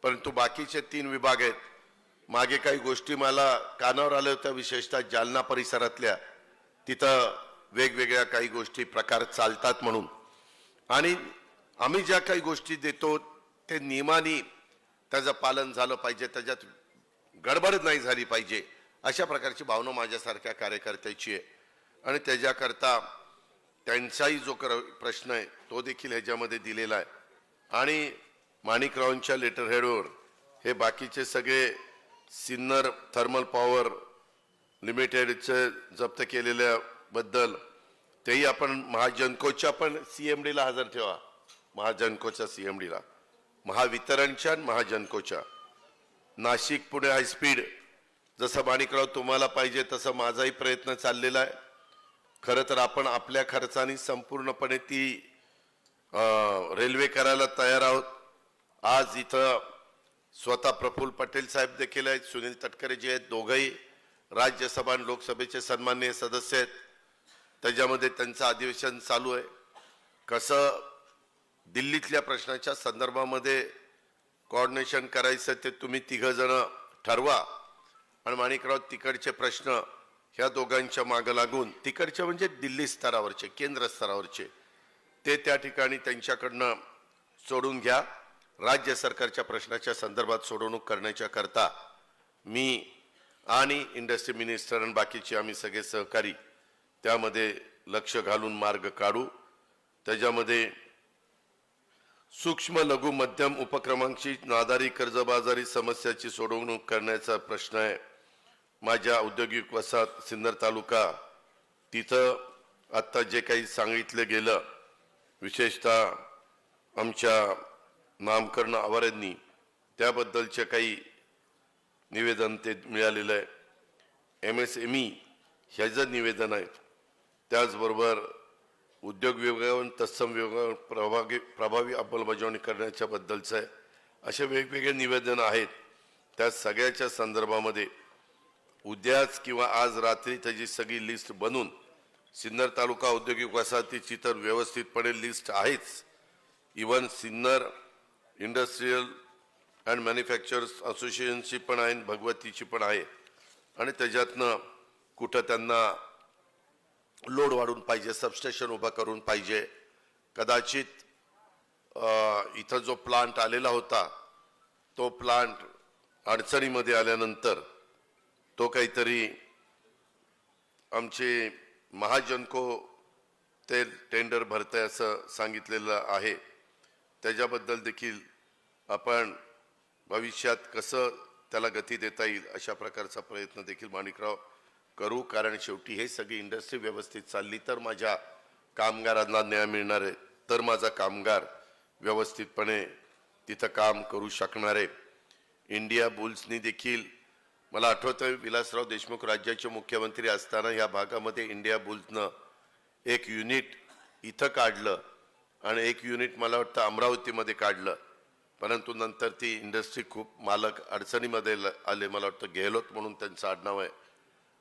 Speaker 4: परंतु बाकीचे 3 विभाग आहेत. मागे काही गोष्टी मला कानावर आल्या होत्या, विशेषतः जालना परिसरातल्या, तिथं वेगवेगळ्या काही गोष्टी प्रकार चालतात म्हणून. आणि आम्ही ज्या काही गोष्टी देतो ते नियमाने त्याचं पालन झालं पाहिजे, त्याच्यात गडबड नाही झाली पाहिजे, अशा प्रकारची भावना माझ्यासारख्या कार्यकर्त्याची आहे. आणि त्याच्याकरता त्यांचाही जो प्रश्न आहे तो देखील ह्याच्यामध्ये दिलेला आहे. आणि माणिकरावांच्या लेटर हेडवर हे बाकीचे सगळे सिन्नर थर्मल पॉवर लिमिटेडचे जप्त केलेल्याबद्दल तेही आपण महाजनकोच्या पण CMDला हजर ठेवा. महाजनकोच्या CMDला, महावितरणच्या आणि महाजनकोच्या. नाशिक पुणे हायस्पीड जसं माणिकराव तुम्हाला पाहिजे तसं माझाही प्रयत्न चाललेला आहे. खरं तर आपण आपल्या खर्चाने संपूर्णपणे ती रेल्वे करायला तयार आहोत. आज इथं स्वतः प्रफुल्ल पटेल साहेब देखील आहेत, सुनील तटकरे जे आहेत, दोघंही राज्यसभा आणि लोकसभेचे सन्माननीय सदस्य आहेत. त्याच्यामध्ये त्यांचं अधिवेशन चालू आहे. कसं दिल्लीतल्या प्रश्नाच्या संदर्भामध्ये कोऑर्डिनेशन करायचं ते तुम्ही 3 जण ठरवा. आणि माणिकराव तिकडचे प्रश्न ह्या दोघांच्या मागं लागून, तिकडचे म्हणजे दिल्ली स्तरावरचे, केंद्र स्तरावरचे, ते त्या ठिकाणी त्यांच्याकडनं सोडून घ्या. राज्य सरकारच्या प्रश्नाच्या संदर्भात सोडवणूक करण्याच्या करता मी आणि इंडस्ट्री मिनिस्टर आणि बाकीचे आम्ही सगळे सहकारी त्यामध्ये लक्ष घालून मार्ग काढू. त्याच्यामध्ये सूक्ष्म लघु मध्यम उपक्रमांची नादारी कर्जबाजारी समस्याची सोडवणूक करण्याचा प्रश्न आहे. माझ्या औद्योगिक वसाहत सिन्नर तालुका, तिथं आत्ता जे काही सांगितलं गेलं, विशेषतः आमच्या नामकरण आवारांनी, त्याबद्दलचे काही निवेदन ते मिळालेलं आहे. MSME ह्याचं निवेदन आहे. त्याचबरोबर उद्योग विभागावर तत्सम विभागावर प्रभावी अंमलबजावणी करण्याच्या बद्दलचं आहे. असे वेगवेगळे निवेदन आहेत. त्या सगळ्याच्या संदर्भामध्ये उद्याच किंवा आज रात्री त्याची सगळी लिस्ट बनवून, सिन्नर तालुका औद्योगिक वसाहतीची तर व्यवस्थितपणे लिस्ट आहेच, even Sinnar industrial and manufacturers असोसिएशनची पण आहे, भगवतीची पण आहे. आणि त्याच्यातनं कुठं त्यांना लोड वाढून पाहिजे, सबस्टेशन उभा करून पाहिजे. कदाचित इथं जो प्लांट आलेला होता तो प्लांट अडचणीमध्ये आल्यानंतर तो काहीतरी आमचे महाजनको ते टेंडर भरतंय असं सांगितलेलं आहे. त्याच्याबद्दल देखील आपण भविष्यात कसं त्याला गती देता येईल अशा प्रकारचा प्रयत्न देखील माणिकराव करू. कारण शेवटी हे सगळी इंडस्ट्री व्यवस्थित चालली तर माझ्या कामगारांना न्याय मिळणार आहे, तर माझा कामगार व्यवस्थितपणे तिथं काम करू शकणार आहे. इंडिया बुल्सनी देखील, मला आठवतं विलासराव देशमुख राज्याचे मुख्यमंत्री असताना या भागामध्ये इंडिया बुल्सनं एक युनिट इथं काढलं आणि एक युनिट मला वाटतं अमरावतीमध्ये काढलं. परंतु नंतर ती इंडस्ट्री खूप मालक अडचणीमध्ये आले. मला वाटतं गेहलोत म्हणून त्यांचं आडनाव आहे,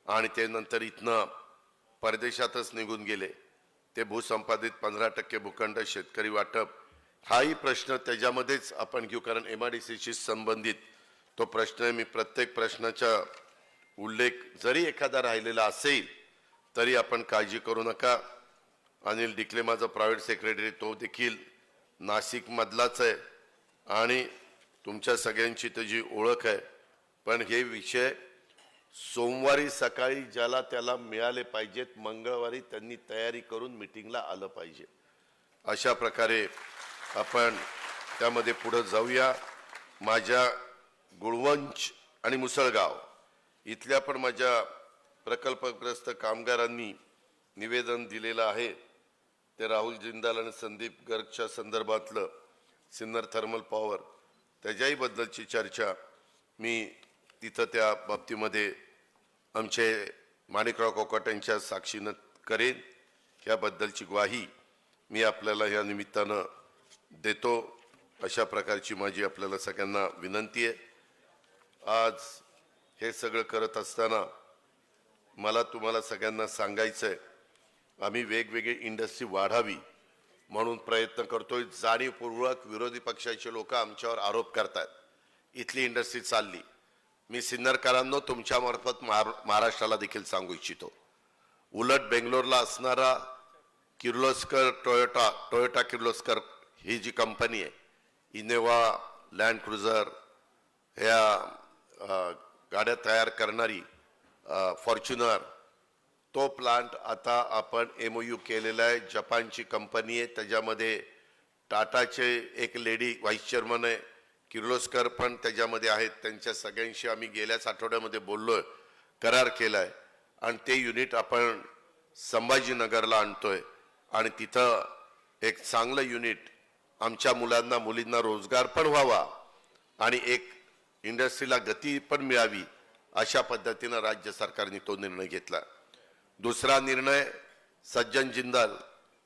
Speaker 4: आणि ते नंतर इथनं परदेशातच निघून गेले. ते भूसंपादित 15% भूखंड शेतकरी वाटप हाही प्रश्न त्याच्यामध्येच आपण घेऊ, कारण MIDCशी संबंधित तो प्रश्न आहे. मी प्रत्येक प्रश्नाचा उल्लेख जरी एखादा राहिलेला असेल तरी आपण काळजी करू नका. अनिल डिकले माझा प्रायव्हेट सेक्रेटरी, तो देखील नाशिक मधलाच आहे आणि तुमच्या सगळ्यांची त्याची ओळख आहे. पण हे विषय सोमवारी सकाळी ज्याला त्याला मिळाले पाहिजेत, मंगळवारी त्यांनी तयारी करून मीटिंगला आलं पाहिजे. अशा प्रकारे आपण त्यामध्ये पुढे जाऊया. माझ्या गुळवंच आणि मुसळगाव इथल्या पण माझ्या प्रकल्पग्रस्त कामगारांनी निवेदन दिलेलं आहे. ते राहुल जिंदाल आणि संदीप गर्गच्या संदर्भातलं सिन्नर थर्मल पॉवर त्याच्याही बद्दलची चर्चा मी तिथं त्या बाबतीमध्ये आमचे माणिकराव कोकाटे यांच्या साक्षीनं करेन. याबद्दलची ग्वाही मी आपल्याला या निमित्तानं देतो. अशा प्रकारची माझी आपल्याला सगळ्यांना विनंती आहे. आज हे सगळं करत असताना मला तुम्हाला सगळ्यांना सांगायचं आहे, आम्ही वेगवेगळी इंडस्ट्री वाढावी म्हणून प्रयत्न करतोय. जाणीवपूर्वक विरोधी पक्षाचे लोक आमच्यावर आरोप करतात इथली इंडस्ट्री चालली. मी सिन्नरकरांनो तुमच्यामार्फत महाराष्ट्राला देखील सांगू इच्छितो, उलट बेंगलोरला असणारा किर्लोस्कर टोयोटा किर्लोस्कर ही जी कंपनी आहे, इनोवा, लँड क्रुझर ह्या गाड्या तयार करणारी फॉर्च्युनर, तो प्लांट आता आपण MOU केलेला आहे. जपानची कंपनी आहे, त्याच्यामध्ये टाटाचे एक लेडी व्हाईस चेअरमन आहे, किर्लोस्कर पण त्याच्यामध्ये आहेत. त्यांच्या सगळ्यांशी आम्ही गेल्याच आठवड्यामध्ये बोललोय, करार केलाय आणि ते युनिट आपण संभाजीनगरला आणतोय आणि तिथं एक चांगलं युनिट आमच्या मुलांना मुलींना रोजगार पण व्हावा आणि एक इंडस्ट्रीला गती पण मिळावी, अशा पद्धतीनं राज्य सरकारने तो निर्णय घेतला. दुसरा निर्णय, सज्जन जिंदाल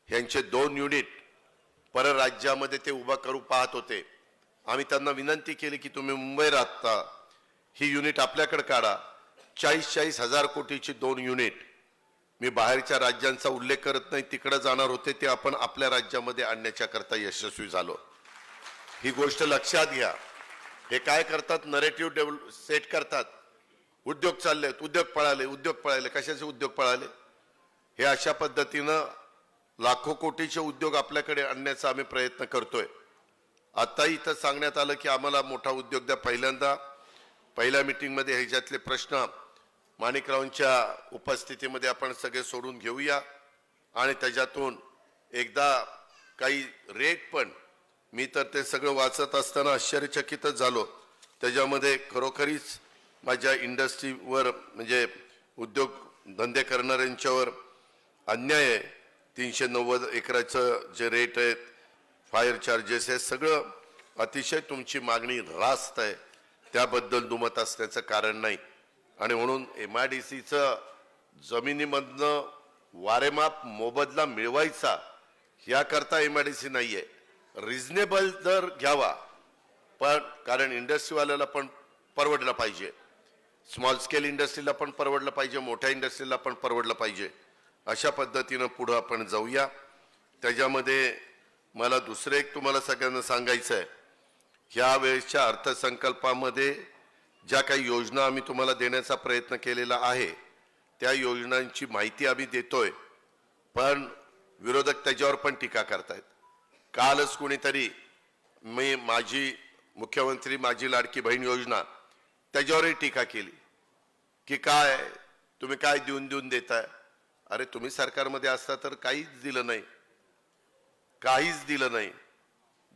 Speaker 4: यांचे 2 युनिट परराज्यामध्ये ते उभा करू पाहत होते. आम्ही त्यांना विनंती केली की तुम्ही मुंबई राहता, ही युनिट आपल्याकडे काढा. 40 हजार कोटीची 2 युनिट, मी बाहेरच्या राज्यांचा उल्लेख करत नाही, तिकडे जाणार होते, ते आपण आपल्या राज्यामध्ये आणण्याच्या करता यशस्वी झालो. ही गोष्ट लक्षात घ्या. हे काय करतात, नरेटिव्ह सेट करतात. उद्योग चालले, उद्योग पळाले. कशाचे उद्योग पळाले? हे अशा पद्धतीनं लाखो कोटीचे उद्योग आपल्याकडे आणण्याचा आम्ही प्रयत्न करतोय. आता इथं सांगण्यात आलं की आम्हाला मोठा उद्योग द्या. पहिल्या मीटिंगमध्ये ह्याच्यातले प्रश्न माणिकरावांच्या उपस्थितीमध्ये आपण सगळे सोडून घेऊया आणि त्याच्यातून एकदा काही रेट पण, मी तर ते सगळं वाचत असताना आश्चर्यचकितच झालो. त्याच्यामध्ये खरोखरीच माझ्या इंडस्ट्रीवर म्हणजे उद्योग धंदे करणाऱ्यांच्यावर अन्याय आहे. 390 एकराचं जे रेट आहेत, फायर चार्जेस, हे सगळं अतिशय तुमची मागणी रास्त आहे, त्याबद्दल दुमत असण्याचं कारण नाही. आणि म्हणून MIDCचं जमिनीमधनं वारेमाप मोबदला मिळवायचा याकरता MIDC नाही आहे. रिझनेबल दर घ्यावा, पण कारण इंडस्ट्रीवाल्याला पण परवडलं पाहिजे, स्मॉल स्केल इंडस्ट्रीला पण परवडलं पाहिजे, मोठ्या इंडस्ट्रीला पण परवडलं पाहिजे. अशा पद्धतीनं पुढं आपण जाऊया. त्याच्यामध्ये मला दुसरं एक तुम्हाला सगळ्यांना सांगायचं आहे, ह्या वेळेच्या अर्थसंकल्पामध्ये ज्या काही योजना आम्ही तुम्हाला देण्याचा प्रयत्न केलेला आहे, त्या योजनांची माहिती आम्ही देतोय, पण विरोधक त्याच्यावर पण टीका करतायत. कालच कोणीतरी माझी मुख्यमंत्री माझी लाडकी बहीण योजना, त्याच्यावरही टीका केली की काय तुम्ही काय देऊन देताय. अरे तुम्ही सरकारमध्ये असता तर काहीच दिलं नाही.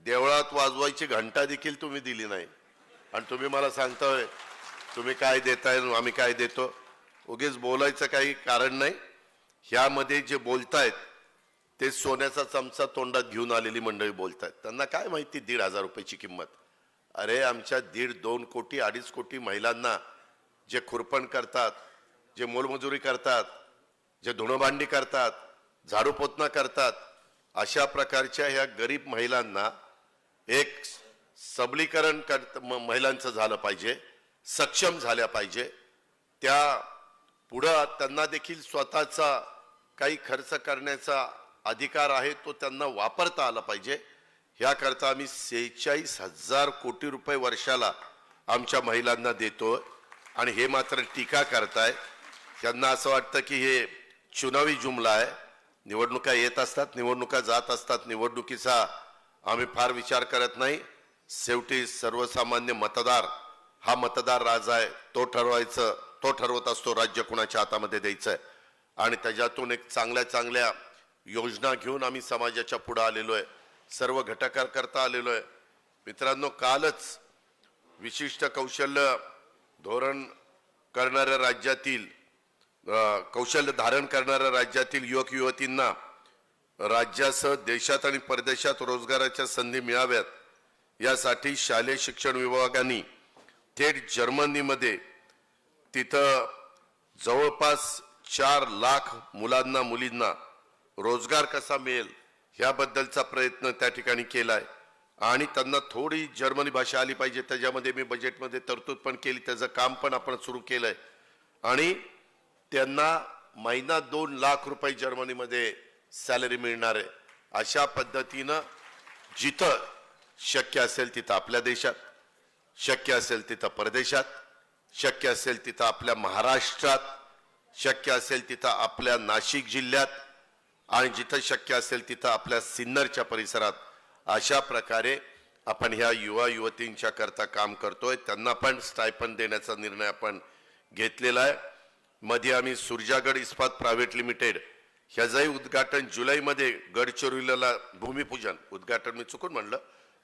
Speaker 4: देवळात वाजवायची घंटा देखील तुम्ही दिली नाही आणि तुम्ही मला सांगताय तुम्ही काय देताय, आम्ही काय देतो. उगीच बोलायचं काही कारण नाही. ह्यामध्ये जे बोलतायत ते सोन्याचा चमचा तोंडात घेऊन आलेली मंडळी बोलतायत. त्यांना काय माहिती 1,500 रुपयाची किंमत. अरे आमच्या 1.5-2 कोटी 2.5 कोटी महिलांना जे खुरपण करतात, जे मोलमजुरी करतात, जे धुणभांडी करतात, झाडू पोतना करतात, अशा प्रकारच्या ह्या गरीब महिलांना एक सबलीकरण महिलांचं झालं पाहिजे, सक्षम झाल्या पाहिजे. त्या पुढं त्यांना देखील स्वतःचा काही खर्च करण्याचा अधिकार आहे, तो त्यांना वापरता आला पाहिजे. याकरता आम्ही 46,000 कोटी रुपये वर्षाला आमच्या महिलांना देतोय. आणि हे मात्र टीका करताय. त्यांना असं वाटतं की हे चुनावी जुमला आहे. निवडणुका येत असतात, निवडणुका जात असतात, निवडणुकीचा आम्ही फार विचार करत नाही. शेवटी सर्वसामान्य मतदार हा मतदार राजा आहे. तो ठरवत असतो राज्य कुणाच्या हातामध्ये द्यायचंय. आणि त्याच्यातून एक चांगल्या योजना घेऊन आम्ही समाजाच्या पुढे आलेलो आहे, सर्व घटकांकरता आलेलो आहे. मित्रांनो, कालच विशिष्ट कौशल्य धोरण करणाऱ्या राज्यातील कौशल्य धारण करणाऱ्या राज्यातील युवक युवतींना राज्यासह देशात आणि परदेशात रोजगाराच्या संधी मिळाव्यात यासाठी शालेय शिक्षण विभागाने थेट जर्मनीमध्ये तिथं जवळपास 4 लाख मुलांना मुलींना रोजगार कसा मिळेल याबद्दलचा प्रयत्न त्या ठिकाणी केलाय. आणि त्यांना थोडी जर्मनी भाषा आली पाहिजे, त्याच्यामध्ये मी बजेटमध्ये तरतूद पण केली, त्याचं काम पण आपण सुरू केलंय. आणि त्यांना महिना 2 लाख रुपये जर्मनीमध्ये सॅलरी मिळणार आहे. अशा पद्धतीनं जिथं शक्य असेल तिथं आपल्या देशात, शक्य असेल तिथं परदेशात, शक्य असेल तिथं आपल्या महाराष्ट्रात, शक्य असेल तिथं आपल्या नाशिक जिल्ह्यात, आणि जिथं शक्य असेल तिथं आपल्या सिन्नरच्या परिसरात अशा प्रकारे आपण ह्या युवा युवतींच्या करता काम करतोय. त्यांना पण स्टायपंड देण्याचा निर्णय आपण घेतलेला आहे. मध्ये आम्ही सुरजागड इस्पात प्रायव्हेट लिमिटेड ह्याचंही उद्घाटन जुलैमध्ये गडचिरोलीला उद्घाटन मी चुकून म्हणलं,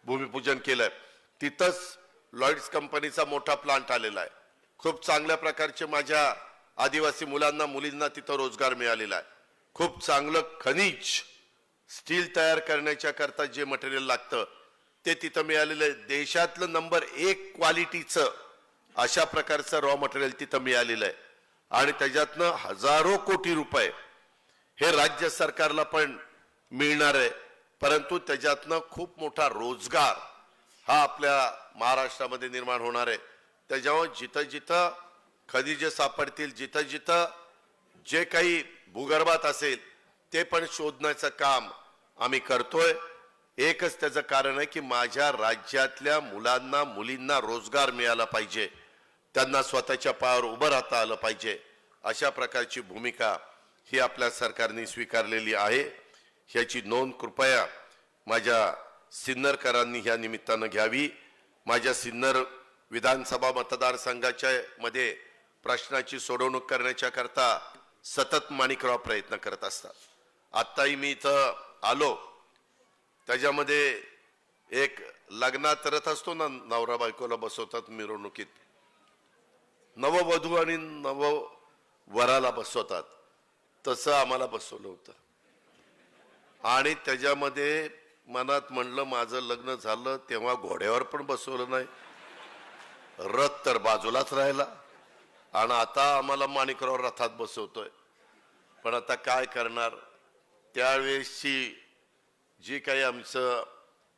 Speaker 4: भूमिपूजन केलंय. तिथंच लॉइड्स कंपनीचा मोठा प्लांट आलेला आहे. खूप चांगल्या प्रकारचे माझ्या आदिवासी मुलांना मुलींना तिथं रोजगार मिळालेला आहे. खूप चांगलं खनिज स्टील तयार करण्याच्या करता जे मटेरियल लागतं ते तिथं मिळालेलं आहे. देशातलं नंबर 1 क्वालिटीचं अशा प्रकारचं रॉ मटेरियल तिथं मिळालेलं आहे. आणि त्याच्यातनं हजारो कोटी रुपये हे राज्य सरकारला पण मिळणार आहे. परंतु त्याच्यातनं खूप मोठा रोजगार हा आपल्या महाराष्ट्रामध्ये निर्माण होणार आहे. त्याच्यामुळे जिथं जिथं खनिजे सापडतील, जिथं जिथं जे काही भूगर्भात असेल ते पण शोधण्याचं काम आम्ही करतोय. एकच त्याचं कारण आहे की माझ्या राज्यातल्या मुलांना मुलींना रोजगार मिळाला पाहिजे, त्यांना स्वतःच्या पायावर उभं राहता आलं पाहिजे. अशा प्रकारची भूमिका ही आपल्या सरकारने स्वीकारलेली आहे. ह्याची नोंद कृपया माझ्या सिन्नरकरांनी ह्या निमित्तानं घ्यावी. माझ्या सिन्नर विधानसभा मतदारसंघाच्या मध्ये प्रश्नाची सोडवणूक करण्याच्या करता सतत माणिकराव प्रयत्न करत असतात. आत्ताही मी इथं आलो, त्याच्यामध्ये एक लग्नात रथ असतो ना, नवरा बायकोला बसवतात मिरवणुकीत, नववधू आणि नववराला बसवतात, तसं आम्हाला बसवलं होतं. आणि त्याच्यामध्ये मनात म्हणलं माझं लग्न झालं तेव्हा घोड्यावर पण बसवलं नाही, रथ तर बाजूलाच राहिला, आणि आता आम्हाला माणिकराव रथात बसवतोय. पण आता काय करणार, त्यावेळेसची जी काही आमचं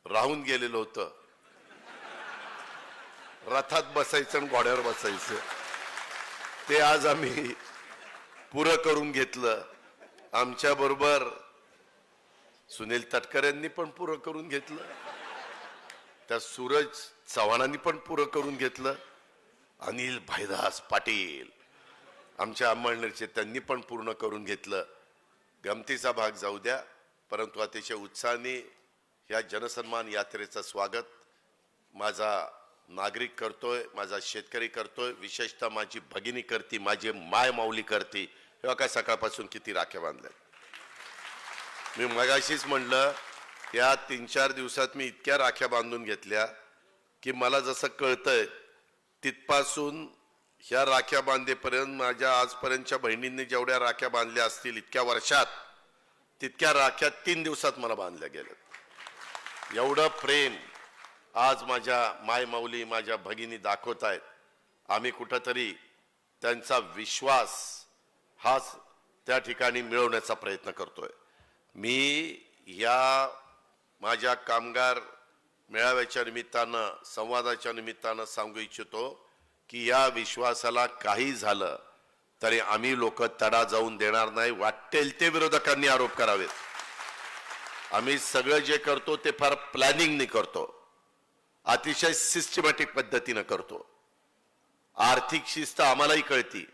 Speaker 4: राहून गेलेलं होतं, रथात बसायचं आणि घोड्यावर बसायचं, ते आज आम्ही पुरं करून घेतलं. आमच्या बरोबर सुनील तटकरेंनी पण पुरं करून घेतलं, त्या सूरज चव्हाणांनी पण पुरं करून घेतलं, अनिल भाईदास पाटील आमच्या अंमळनेरचे त्यांनी पण पूर्ण करून घेतलं. गमतीचा भाग जाऊ द्या, परंतु अतिशय उत्साहाने या जनसन्मान यात्रेचं स्वागत माझा नागरिक करतोय, माझा शेतकरी करतोय, विशेषतः माझी भगिनी करती, माझी माय माऊली करती. हे काय सकाळपासून किती राख्या बांधल्या. मी मगाशीच म्हणलं, या 3-4 दिवसात मी इतक्या राख्या बांधून घेतल्या की मला जसं कळतंय तिथपासून ह्या राख्या बांधेपर्यंत माझ्या आजपर्यंतच्या बहिणींनी जेवढ्या राख्या बांधल्या असतील इतक्या वर्षात, तितक्या राख्या 3 दिवसात मला बांधल्या गेल्या. एवढं प्रेम आज माझ्या माय माऊली माझ्या भगिनी दाखवत आहेत. आम्ही कुठंतरी त्यांचा विश्वास हाच त्या ठिकाणी मिळवण्याचा प्रयत्न करतोय. मी या माझ्या कामगार मेळाव्याच्या निमित्तानं, संवादाच्या निमित्तानं सांगू इच्छितो की या विश्वासाला काही झालं तरी आम्ही लोक तडा जाऊन देणार नाही. वाटेल ते विरोधकांनी आरोप करावेत. आम्ही सगळं जे करतो ते फार प्लॅनिंगने करतो, अतिशय सिस्टमॅटिक पद्धतीनं करतो. आर्थिक शिस्त आम्हालाही कळती.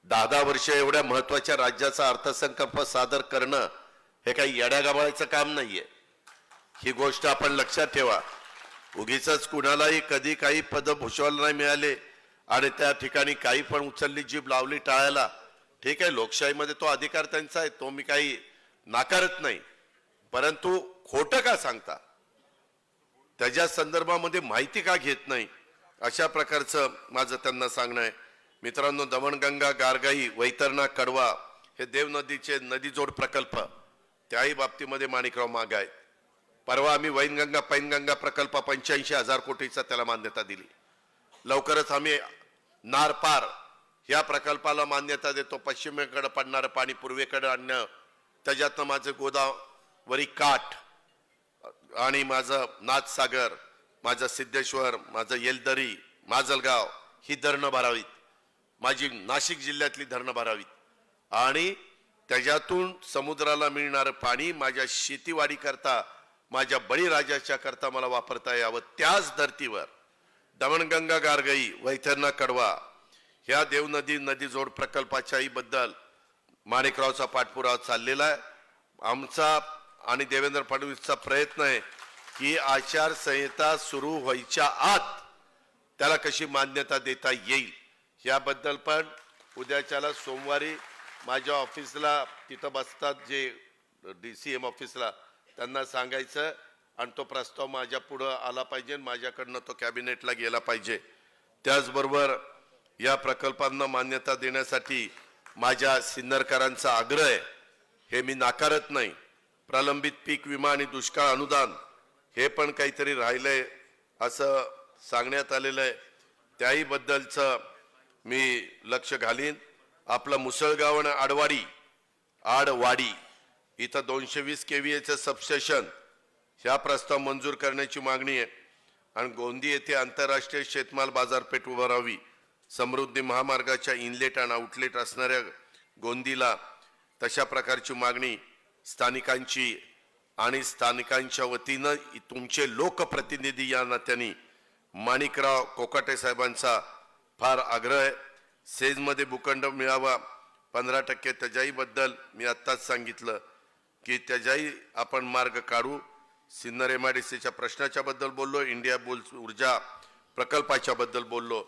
Speaker 4: 10 वर्ष एवढ्या महत्वाच्या राज्याचा अर्थसंकल्प सादर करणं हे काही येड्यागाबाळाचं काम नाहीये. ही गोष्ट आपण लक्षात ठेवा. उगीच कुणालाही कधी काही पदभूषण नाही मिळाले आणि त्या ठिकाणी काही पण उचलली जीभ लावली टाळायला, ठीक आहे, लोकशाहीमध्ये तो अधिकार त्यांचा आहे, तो मी काही नाकारत नाही. परंतु खोटं का सांगता, त्याच्या संदर्भामध्ये माहिती का घेत नाही, अशा प्रकारचं माझं त्यांना सांगणं आहे. मित्रांनो, दमणगंगा, गारगाई, वैतरणा, कडवा हे देव नदीचे नदीजोड प्रकल्प, त्याही बाबतीमध्ये माणिकराव मागे आहेत. परवा आम्ही वैनगंगा पैनगंगा प्रकल्प 85,000 कोटीचा त्याला मान्यता दिली. लवकरच आम्ही नारपार या प्रकल्पाला मान्यता देतो. पश्चिमेकडे पडणारं पाणी पूर्वेकडे आणणं, त्याच्यातनं माझं गोदावरी काठ आणि माझं नाथसागर, माझं सिद्धेश्वर, माझं येलदरी, माजलगाव ही धरणं भरावीत. माझी नाशिक जिल्ह्यातली धरणं भरावीत आणि त्याच्यातून समुद्राला मिळणारं पाणी माझ्या शेतीवाडी करता, माझ्या बळीराजाच्या करता मला वापरता यावं. त्याच धर्तीवर दमणगंगा, गारगाई, वैतरणा, कडवा ह्या देवनदी नदीजोड प्रकल्पाच्याही बद्दल माणिकरावचा पाठपुरावा चाललेला आहे. आमचा आणि देवेंद्र फडणवीसचा प्रयत्न आहे की आचारसंहिता सुरू व्हायच्या आत त्याला कशी मान्यता देता येईल याबद्दल पण उद्याच्याला सोमवारी माझ्या ऑफिसला तिथं बसतात जे DCM ऑफिसला, त्यांना सांगायचं आणि तो प्रस्ताव माझ्या पुढं आला पाहिजे, माझ्याकडनं तो कॅबिनेटला गेला पाहिजे. त्याचबरोबर या प्रकल्पांना मान्यता देण्यासाठी माझ्या सिन्नरकरांचा आग्रह आहे, हे मी नाकारत नाही. प्रलंबित पीक विमा आणि दुष्काळ अनुदान हे पण काहीतरी राहिलंय असं सांगण्यात आलेलं आहे, त्याही बद्दलचं मी लक्ष घालीन. आपलं मुसळगाव आणि आडवाडी इथं 220 kVAचं सबस्टेशन ह्या प्रस्ताव मंजूर करण्याची मागणी आहे आणि गोंदी येथे आंतरराष्ट्रीय शेतमाल बाजारपेठ उभारावी. समृद्धी महामार्गाच्या इनलेट आणि आउटलेट असणाऱ्या गोंदीला तशा प्रकारची मागणी स्थानिकांची आणि स्थानिकांच्या वतीनं तुमचे लोकप्रतिनिधी या नात्याने माणिकराव कोकाटे साहेबांचा फार आग्रह आहे. सेजमध्ये भूखंड मिळावा 15%, त्याच्याही बद्दल मी आत्ताच सांगितलं की त्याच्याही आपण मार्ग काढू. सिन्नर MIDCच्या प्रश्नाच्या बद्दल बोललो, इंडिया बुल्स ऊर्जा प्रकल्पाच्या बद्दल बोललो.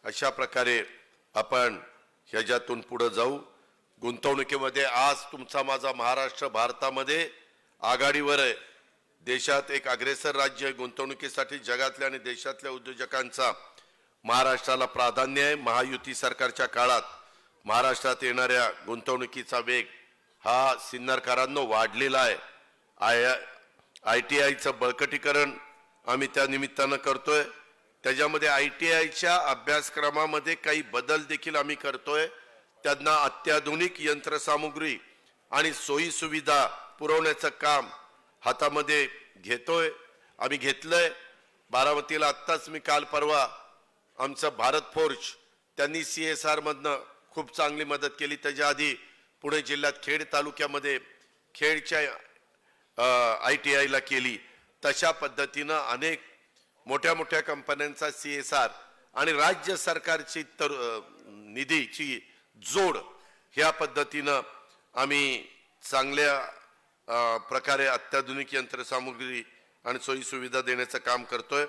Speaker 4: अशा प्रकारे आपण ह्याच्यातून पुढे जाऊ. गुंतवणुकीमध्ये आज तुमचा माझा महाराष्ट्र भारतामध्ये आघाडीवर आहे. देशात एक अग्रेसर राज्य आहे गुंतवणुकीसाठी. जगातल्या आणि देशातल्या उद्योजकांचा महाराष्ट्राला प्राधान्य आहे. महायुती सरकारच्या काळात महाराष्ट्रात येणाऱ्या गुंतवणुकीचा वेग हा सिन्नरकरांनो वाढलेला आहे. ITIचं बळकटीकरण आम्ही त्या निमित्तानं करतोय. त्याच्यामध्ये ITIच्या अभ्यासक्रमामध्ये काही बदल देखील आम्ही करतोय. त्यांना अत्याधुनिक यंत्रसामुग्री आणि सोयी सुविधा पुरवण्याचं काम हातामध्ये घेतोय, आम्ही घेतलंय. बारामतीला आत्ताच मी काल परवा आमचं भारत फोर्ज त्यांनी CSR मधनं खूप चांगली मदत केली. त्याच्या आधी पुणे जिल्ह्यात खेड तालुक्यामध्ये खेडच्या ITIला केली. तशा पद्धतीनं अनेक मोठ्या मोठ्या कंपन्यांचा CSR आणि राज्य सरकारची निधीची जोड ह्या पद्धतीनं आम्ही चांगल्या प्रकारे अत्याधुनिक यंत्रसामुग्री आणि सोयी सुविधा देण्याचं काम करतोय.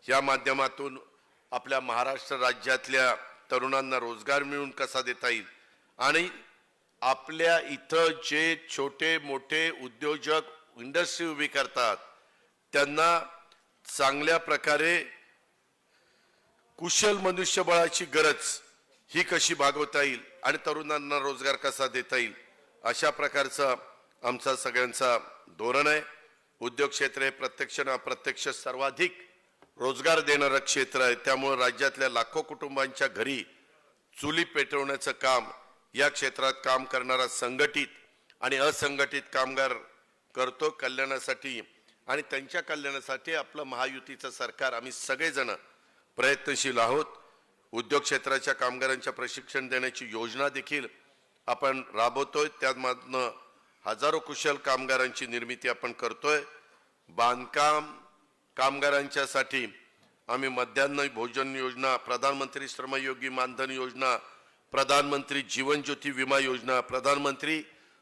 Speaker 4: या माध्यमातून आपल्या महाराष्ट्र राज्यातल्या तरुणांना रोजगार मिळवून कसा देता येईल आणि आपल्या इथं जे छोटे मोठे उद्योजक इंडस्ट्री उभी करतात त्यांना चांगल्या प्रकारे कुशल मनुष्यबळाची गरज ही कशी भागवता येईल आणि तरुणांना रोजगार कसा देता येईल, अशा प्रकारचा आमचा सगळ्यांचा धोरण आहे. उद्योग क्षेत्र हे प्रत्यक्ष आणि अप्रत्यक्ष सर्वाधिक रोजगार देणारं क्षेत्र आहे. त्यामुळे राज्यातल्या लाखो कुटुंबांच्या घरी चुली पेटवण्याचं काम या क्षेत्रात काम करणारा संघटित आणि असंघटित कामगार करतो. कल्याणासाठी आणि त्यांच्या कल्याणासाठी आपलं महायुतीचं सरकार आम्ही सगळेजण प्रयत्नशील आहोत. उद्योग क्षेत्राच्या कामगारांच्या प्रशिक्षण देण्याची योजना देखील आपण राबवतोय. त्यामधनं हजारो कुशल कामगारांची निर्मिती आपण करतोय. बांधकाम कामगारांच्यासाठी आम्ही मध्यान्ह भोजन योजना, प्रधानमंत्री श्रमयोगी मानधन योजना, प्रधानमंत्री जीवन ज्योती विमा योजना, प्रधानमंत्री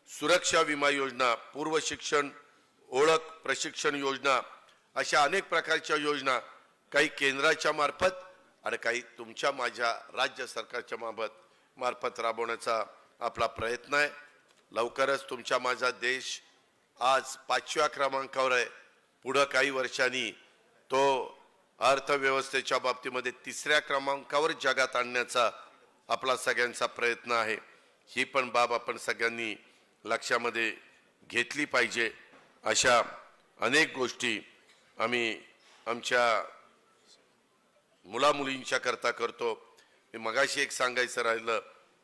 Speaker 4: सुरक्षा विमा योजना, पूर्व शिक्षण ओळख प्रशिक्षण योजना, अशा अनेक प्रकारच्या योजना काही केंद्राच्या मार्फत आणि काही तुमच्या माझ्या राज्य सरकारच्या मार्फत राबवण्याचा आपला प्रयत्न आहे. लवकरच तुमच्या माझा देश आज 5व्या क्रमांकावर आहे. पुढं काही वर्षांनी तो अर्थव्यवस्थेच्या बाबतीमध्ये 3ऱ्या क्रमांकावर जगात आणण्याचा आपला सगळ्यांचा प्रयत्न आहे. ही पण बाब आपण सगळ्यांनी लक्षामध्ये घेतली पाहिजे. अशा अनेक गोष्टी आम्ही आमच्या मुलामुलींच्या करता करतो. मी मगाशी एक सांगायचं राहिलं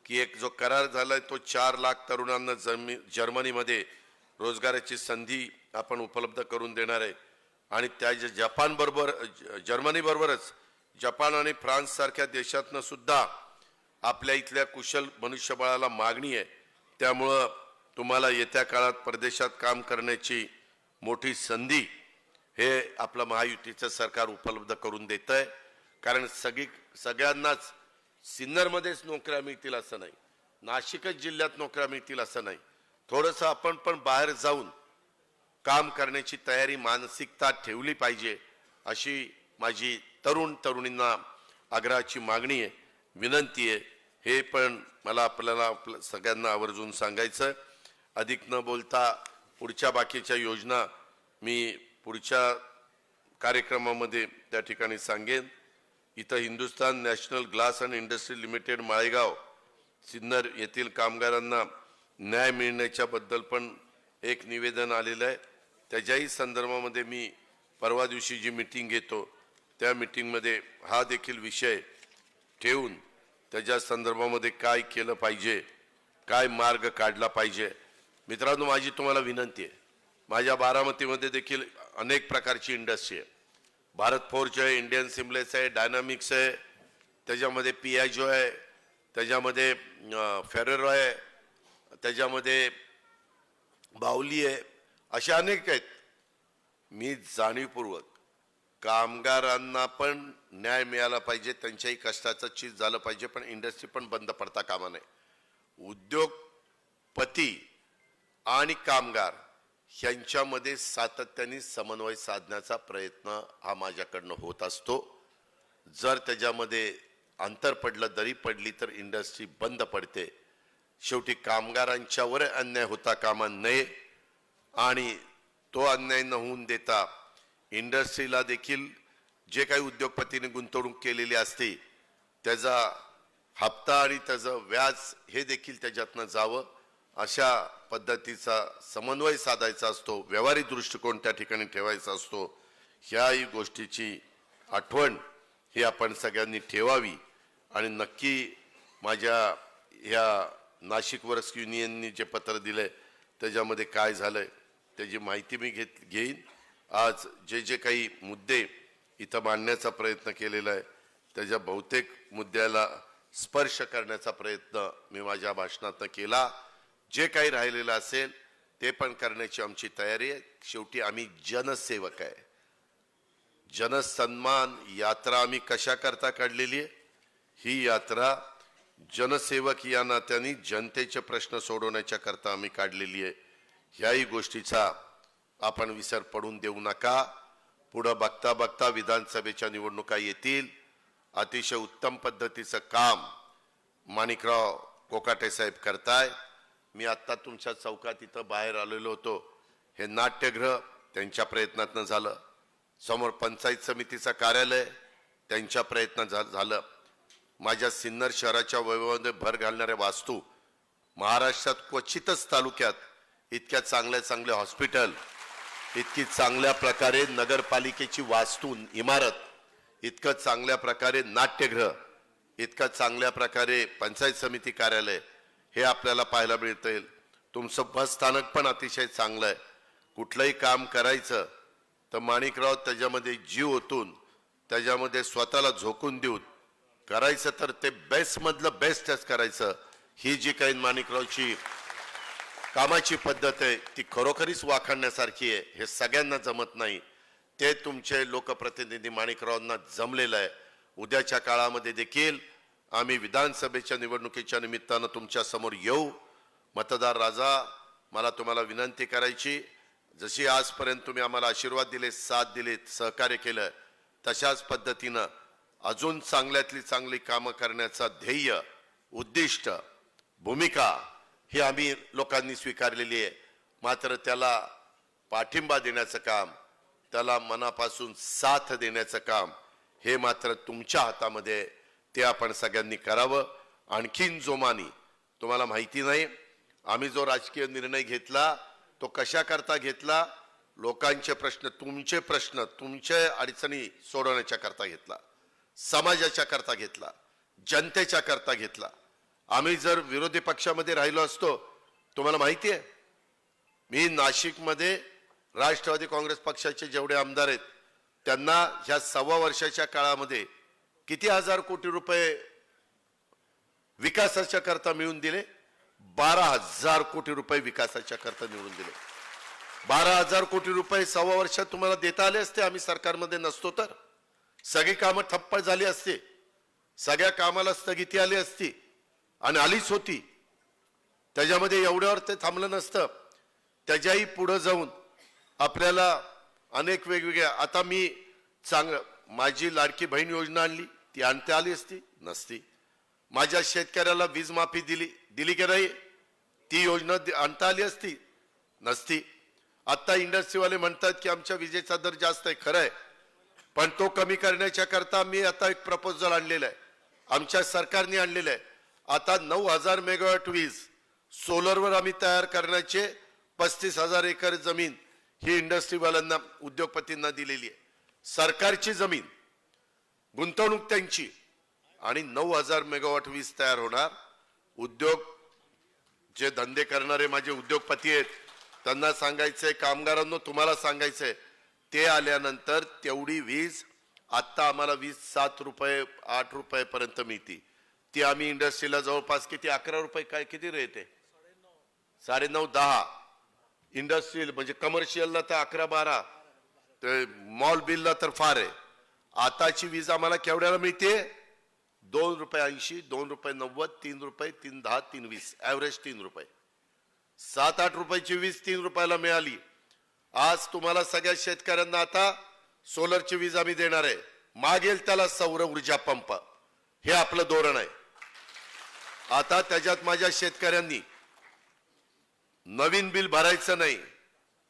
Speaker 4: की एक जो करार झालाय तो 4 लाख तरुणांना जर्मनीमध्ये रोजगाराची संधी आपण उपलब्ध करून देणार आहे. आणि त्या जपान बरोबर जर्मनी बरोबरच जपान आणि फ्रान्स सारख्या देशातनं सुद्धा आपल्या इथल्या कुशल मनुष्यबळाला मागणी आहे. त्यामुळं तुम्हाला येत्या काळात परदेशात काम करण्याची मोठी संधी हे आपलं महायुतीचं सरकार उपलब्ध करून देत आहे. कारण सगळ्यांनाच सिन्नरमध्येच नोकऱ्या मिळतील असं नाही, नाशिकच जिल्ह्यात नोकऱ्या मिळतील असं नाही. थोडंसं आपण पण बाहेर जाऊन काम करण्याची तयारी मानसिकता ठेवली पाहिजे, अशी माझी तरुणींना आग्रहाची मागणी आहे, विनंती आहे. हे पण मला आपल्याला सगळ्यांना आवर्जून सांगायचं. अधिक न बोलता पुढच्या बाकीच्या योजना मी पुढच्या कार्यक्रमामध्ये त्या ठिकाणी सांगेन. इथं Hindustan national glass and industry limited Malegaon Sinnar येथील कामगारांना न्याय मिळण्याच्या बद्दल पण एक निवेदन आलेलं आहे. त्याच्याही संदर्भामध्ये मी परवा दिवशी जी मीटिंग घेतो त्या मीटिंगमध्ये हा देखील विषय ठेवून त्याच्या संदर्भामध्ये काय केलं पाहिजे, काय मार्ग काढला पाहिजे. मित्रांनो, माझी तुम्हाला विनंती आहे, माझ्या बारामतीमध्ये देखील अनेक प्रकारची इंडस्ट्री आहे. भारत फोर्ज आहे, इंडियन सिम्बलेस आहे, डायनामिक्स आहे, त्याच्यामध्ये पियाजो आहे, त्याच्यामध्ये फेरेरो आहे, त्याच्यामध्ये बाहुली आहे, अशा अनेक आहेत. मी जाणीवपूर्वक कामगारांना पण न्याय मिळाला पाहिजे, त्यांच्याही कष्टाचं चीज झालं पाहिजे, पण इंडस्ट्री पण बंद पडता कामा नये. उद्योगपती आणि कामगार यांच्यामध्ये सातत्याने समन्वय साधण्याचा प्रयत्न हा माझ्याकडनं होत असतो. जर त्याच्यामध्ये अंतर पडलं, दरी पडली तर इंडस्ट्री बंद पडते. शेवटी कामगारांच्यावर अन्याय होता कामा नये आणि तो अन्याय न होऊन देता इंडस्ट्रीला देखील जे काही उद्योगपतीने गुंतवणूक केलेली असते त्याचा हप्ता आणि त्याचं व्याज हे देखील त्याच्यातनं जावं, अशा पद्धतीचा समन्वय साधायचा असतो, व्यावहारिक दृष्टिकोन त्या ठिकाणी ठेवायचा असतो. ह्याही गोष्टीची आठवण ही आपण सगळ्यांनी ठेवावी. आणि नक्की माझ्या ह्या नाशिक वर्क्स युनियननी जे पत्र दिलंय त्याच्यामध्ये काय झालंय त्याची माहिती मी घेईन. आज जे काही मुद्दे इथं मांडण्याचा प्रयत्न केलेला आहे त्याच्या बहुतेक मुद्द्याला स्पर्श करण्याचा प्रयत्न मी माझ्या भाषणातनं केला. जे काही राहिलेलं असेल ते पण करण्याची आमची तयारी आहे. शेवटी आम्ही जनसेवक आहे. जनसन्मान यात्रा आम्ही कशा करता काढलेली आहे? ही यात्रा जनसेवक या नात्याने जनतेचे प्रश्न सोडवण्याच्या करता आम्ही काढलेली आहे. ह्याही गोष्टीचा आपण विसर पडून देऊ नका. पुढं बघता बघता विधानसभेच्या निवडणुका येतील. अतिशय उत्तम पद्धतीचं काम माणिकराव कोकाटे साहेब करताय. मी आत्ता तुमच्या चौकात इथं बाहेर आलेलो होतो. हे नाट्यगृह त्यांच्या प्रयत्नातनं झालं, समोर पंचायत समितीचं कार्यालय त्यांच्या प्रयत्नात झालं. माझ्या सिन्नर शहराच्या वैभवामध्ये भर घालणाऱ्या वास्तू महाराष्ट्रात क्वचितच तालुक्यात इतक्या चांगल्या हॉस्पिटल, इतकी चांगल्या प्रकारे नगरपालिकेची वास्तू इमारत, इतकं चांगल्या प्रकारे नाट्यगृह, इतकं चांगल्या प्रकारे पंचायत समिती कार्यालय हे आपल्याला पाहायला मिळतं येईल. तुमचं बस स्थानक पण अतिशय चांगलं आहे. कुठलंही काम करायचं तर माणिकराव त्याच्यामध्ये जीव ओतून, त्याच्यामध्ये स्वतःला झोकून देऊन करायचं तर ते बेस्ट मधलं बेस्टच करायचं. ही जी काही माणिकरावची कामाची पद्धत आहे ती खरोखरीच वाखाणण्यासारखी आहे. हे सगळ्यांना जमत नाही. ते तुमचे लोकप्रतिनिधी माणिकरावांना जमलेलं आहे. उद्याच्या काळामध्ये देखील आम्ही विधानसभेच्या निवडणुकीच्या निमित्तानं तुमच्या समोर येऊ. मतदार राजा, मला तुम्हाला विनंती करायची, जशी आजपर्यंत तुम्ही आम्हाला आशीर्वाद दिले, साथ दिले, सहकार्य केलं, तशाच पद्धतीनं अजून चांगल्यातली चांगली कामं करण्याचा ध्येय, उद्दिष्ट, भूमिका ही आम्ही लोकांनी स्वीकारलेली आहे. मात्र त्याला पाठिंबा देण्याचं काम, त्याला मनापासून साथ देण्याचं काम हे मात्र तुमच्या हातामध्ये आहे. ते आपण सगळ्यांनी करावं. आणखीन जोमानी, तुम्हाला माहिती नाही आम्ही जो राजकीय निर्णय घेतला तो कशा करता घेतला, लोकांचे प्रश्न, तुमचे अडचणी सोडवण्याच्या करता घेतला, समाजाच्या करता घेतला, जनतेच्या करता घेतला. आम्ही जर विरोधी पक्षामध्ये राहिलो असतो, तुम्हाला माहिती आहे मी नाशिकमध्ये राष्ट्रवादी काँग्रेस पक्षाचे जेवढे आमदार आहेत त्यांना ह्या 1.25 वर्षाच्या काळामध्ये किती हजार कोटी रुपये विकासाच्या करता मिळून दिले? 12,000 कोटी रुपये विकासाच्या करता निवडून दिले. 12,000 कोटी रुपये 1.25 वर्षात तुम्हाला देता आले असते. आम्ही सरकारमध्ये नसतो तर सगळी कामं ठप्प झाली असते, सगळ्या कामाला स्थगिती आली असती आणि आलीच होती. त्याच्यामध्ये एवढ्यावर ते थांबलं नसतं. त्याच्याही पुढे जाऊन आपल्याला अनेक वेगवेगळ्या, आता मी माझी लाडकी बहीण योजना आणली, ती आणता आली असती? नसती. माझ्या शेतकऱ्याला वीज माफी दिली की नाही, ती योजना आणता आली असती? नसती. आता इंडस्ट्रीवाले म्हणतात की आमच्या विजेचा दर जास्त आहे, खरं आहे, पण तो कमी करण्याच्या करता मी आता एक प्रपोजल आणलेला आहे, आमच्या सरकारने आणलेलं आहे. आता 9,000 मेगावॅट वीज सोलरवर आम्ही तयार करण्याचे 35,000 एकर जमीन ही इंडस्ट्रीवाल्यांना, उद्योगपतींना दिलेली आहे. सरकारची जमीन, गुंतवणूक त्यांची, आणि 9,000 मेगावॅट वीज तयार होणार. उद्योग जे धंदे करणारे माझे उद्योगपती आहेत त्यांना सांगायचंय, कामगारांना तुम्हाला सांगायचंय, ते आल्यानंतर तेवढी वीज आता आम्हाला वीज 7 रुपये 8 रुपये पर्यंत मिळते. ती आम्ही इंडस्ट्रीला जवळपास किती 11 रुपये, काय किती रेट आहे? 9.5 10. इंडस्ट्रियल म्हणजे कमर्शियलला तर 11-12, मॉल बिलला तर फार आहे. आताची वीज आम्हाला केवढ्याला मिळते? 2 रुपये 80, 2 रुपये 90, 3 रुपये 3.10, 3.20, ऍव्हरेज 3 रुपये. 7-8 रुपयाची वीज 3 रुपयाला मिळाली. आज तुम्हाला सगळ्या शेतकऱ्यांना आता सोलरची वीज आम्ही देणार आहे. मागेल त्याला सौर ऊर्जा पंप, हे आपलं धोरण आहे. आता त्याच्यात माझ्या शेतकऱ्यांनी नवीन बिल भरायचं नाही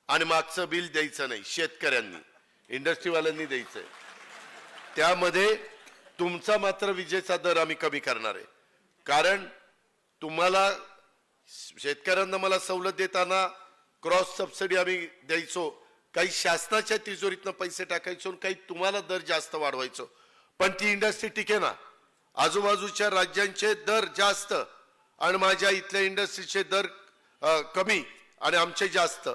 Speaker 4: आणि मागचं बिल द्यायचं नाही. शेतकऱ्यांनी, इंडस्ट्रीवाल्यांनी द्यायचंय. त्यामध्ये तुमचा मात्र विजेचा दर आम्ही कमी करणार आहे. कारण तुम्हाला शेतकऱ्यांना मला सवलत देताना क्रॉस सबसिडी आम्ही द्यायचो, काही शासनाच्या तिजोरीतनं पैसे टाकायचो, काही तुम्हाला दर जास्त वाढवायचो. पण ती इंडस्ट्री टिके ना. आजूबाजूच्या राज्यांचे दर जास्त आणि माझ्या इथल्या इंडस्ट्रीचे दर कमी आणि आमचे जास्त,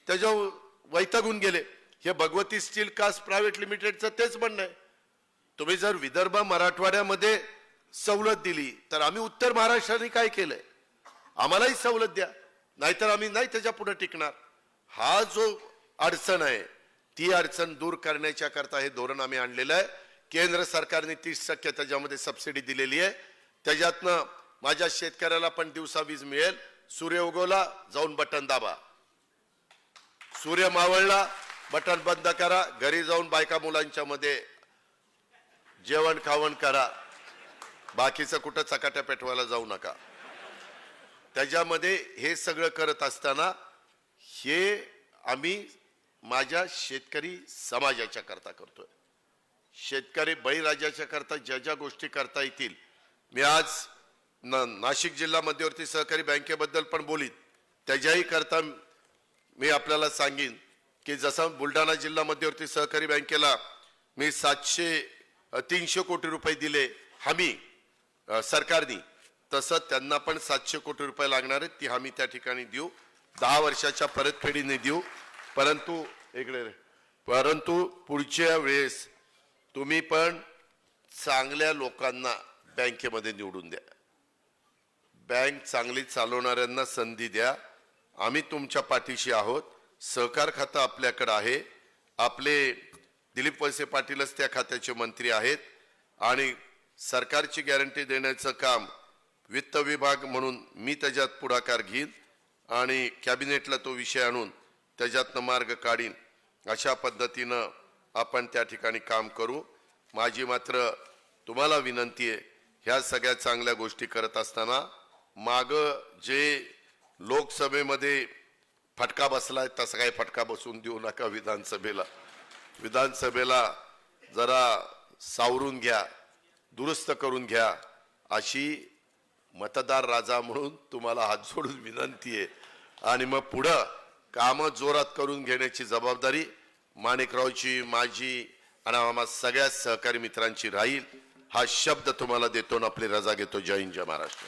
Speaker 4: त्याच्यावर वैतागून गेले. हे भगवती स्टील कास्ट प्रायव्हेट लिमिटेडचं तेच म्हणणं आहे. तुम्ही जर विदर्भ मराठवाड्यामध्ये सवलत दिली तर आम्ही उत्तर महाराष्ट्राने काय केलंय, आम्हालाही सवलत द्या, नाहीतर आम्ही नाही त्याच्या पुढे टिकणार. हा जो अडचण आहे ती अडचण दूर करण्याच्या करता हे धोरण आम्ही आणलेलं आहे. केंद्र सरकारने 30% त्याच्यामध्ये सबसिडी दिलेली आहे. त्याच्यातनं माझ्या शेतकऱ्याला पण दिवसा वीज मिळेल. सूर्य उगवला जाऊन बटन दाबा, सूर्य मावळला बटन बंद करा, घरी जाऊन बायका मुलांच्या मध्ये जेवण खावण करा, बाकीचं कुठं चकाट्या पेटवायला जाऊ नका. त्याच्यामध्ये हे सगळं करत असताना हे आम्ही माझ्या शेतकरी समाजाच्या करता करतोय. शेतकरी बळीराजाच्या करता ज्या ज्या गोष्टी करता येतील, मी आज नाशिक जिल्हा मध्यवर्ती सहकारी बँकेबद्दल पण बोलीन. त्याच्याही करता मी आपल्याला सांगेन की जसं बुलढाणा जिल्हा मध्यवर्ती सहकारी बँकेला मी 300 कोटी रुपये दिले हमी सरकारने, तसं त्यांना पण 700 कोटी रुपये लागणार आहेत. ती हमी त्या ठिकाणी देऊ, 10 वर्षाच्या परतफेडीने देऊ. परंतु पुढच्या वेळेस तुम्ही पण चांगल्या लोकांना बँकेमध्ये निवडून द्या, बँक चांगली चालवणाऱ्यांना संधी द्या. आम्ही तुमच्या पाठीशी आहोत. सहकार खातं आपल्याकडे आहे. आपले दिलीप वळसे पाटीलच त्या खात्याचे मंत्री आहेत आणि सरकारची गॅरंटी देण्याचं काम वित्त विभाग म्हणून मी त्याच्यात पुढाकार घेईन आणि कॅबिनेटला तो विषय आणून त्याच्यातनं मार्ग काढीन. अशा पद्धतीनं आपण त्या ठिकाणी काम करू. माझी मात्र तुम्हाला विनंती आहे, ह्या सगळ्या चांगल्या गोष्टी करत असताना माग जे लोकसभेमध्ये फटका बसलाय तसा काही फटका बसून देऊ नका. विधानसभेला जरा सावरून घ्या, दुरुस्त करून घ्या, अशी मतदार राजा म्हणून तुम्हाला हात जोडून विनंती आहे. आणि मग पुढं कामं जोरात करून घेण्याची जबाबदारी माणिकरावची, माझी आणि आम्हा सगळ्या सहकारी मित्रांची राहील. हा शब्द तुम्हाला देतो आणि आपली रजा घेतो. जय हिंद, जय महाराष्ट्र.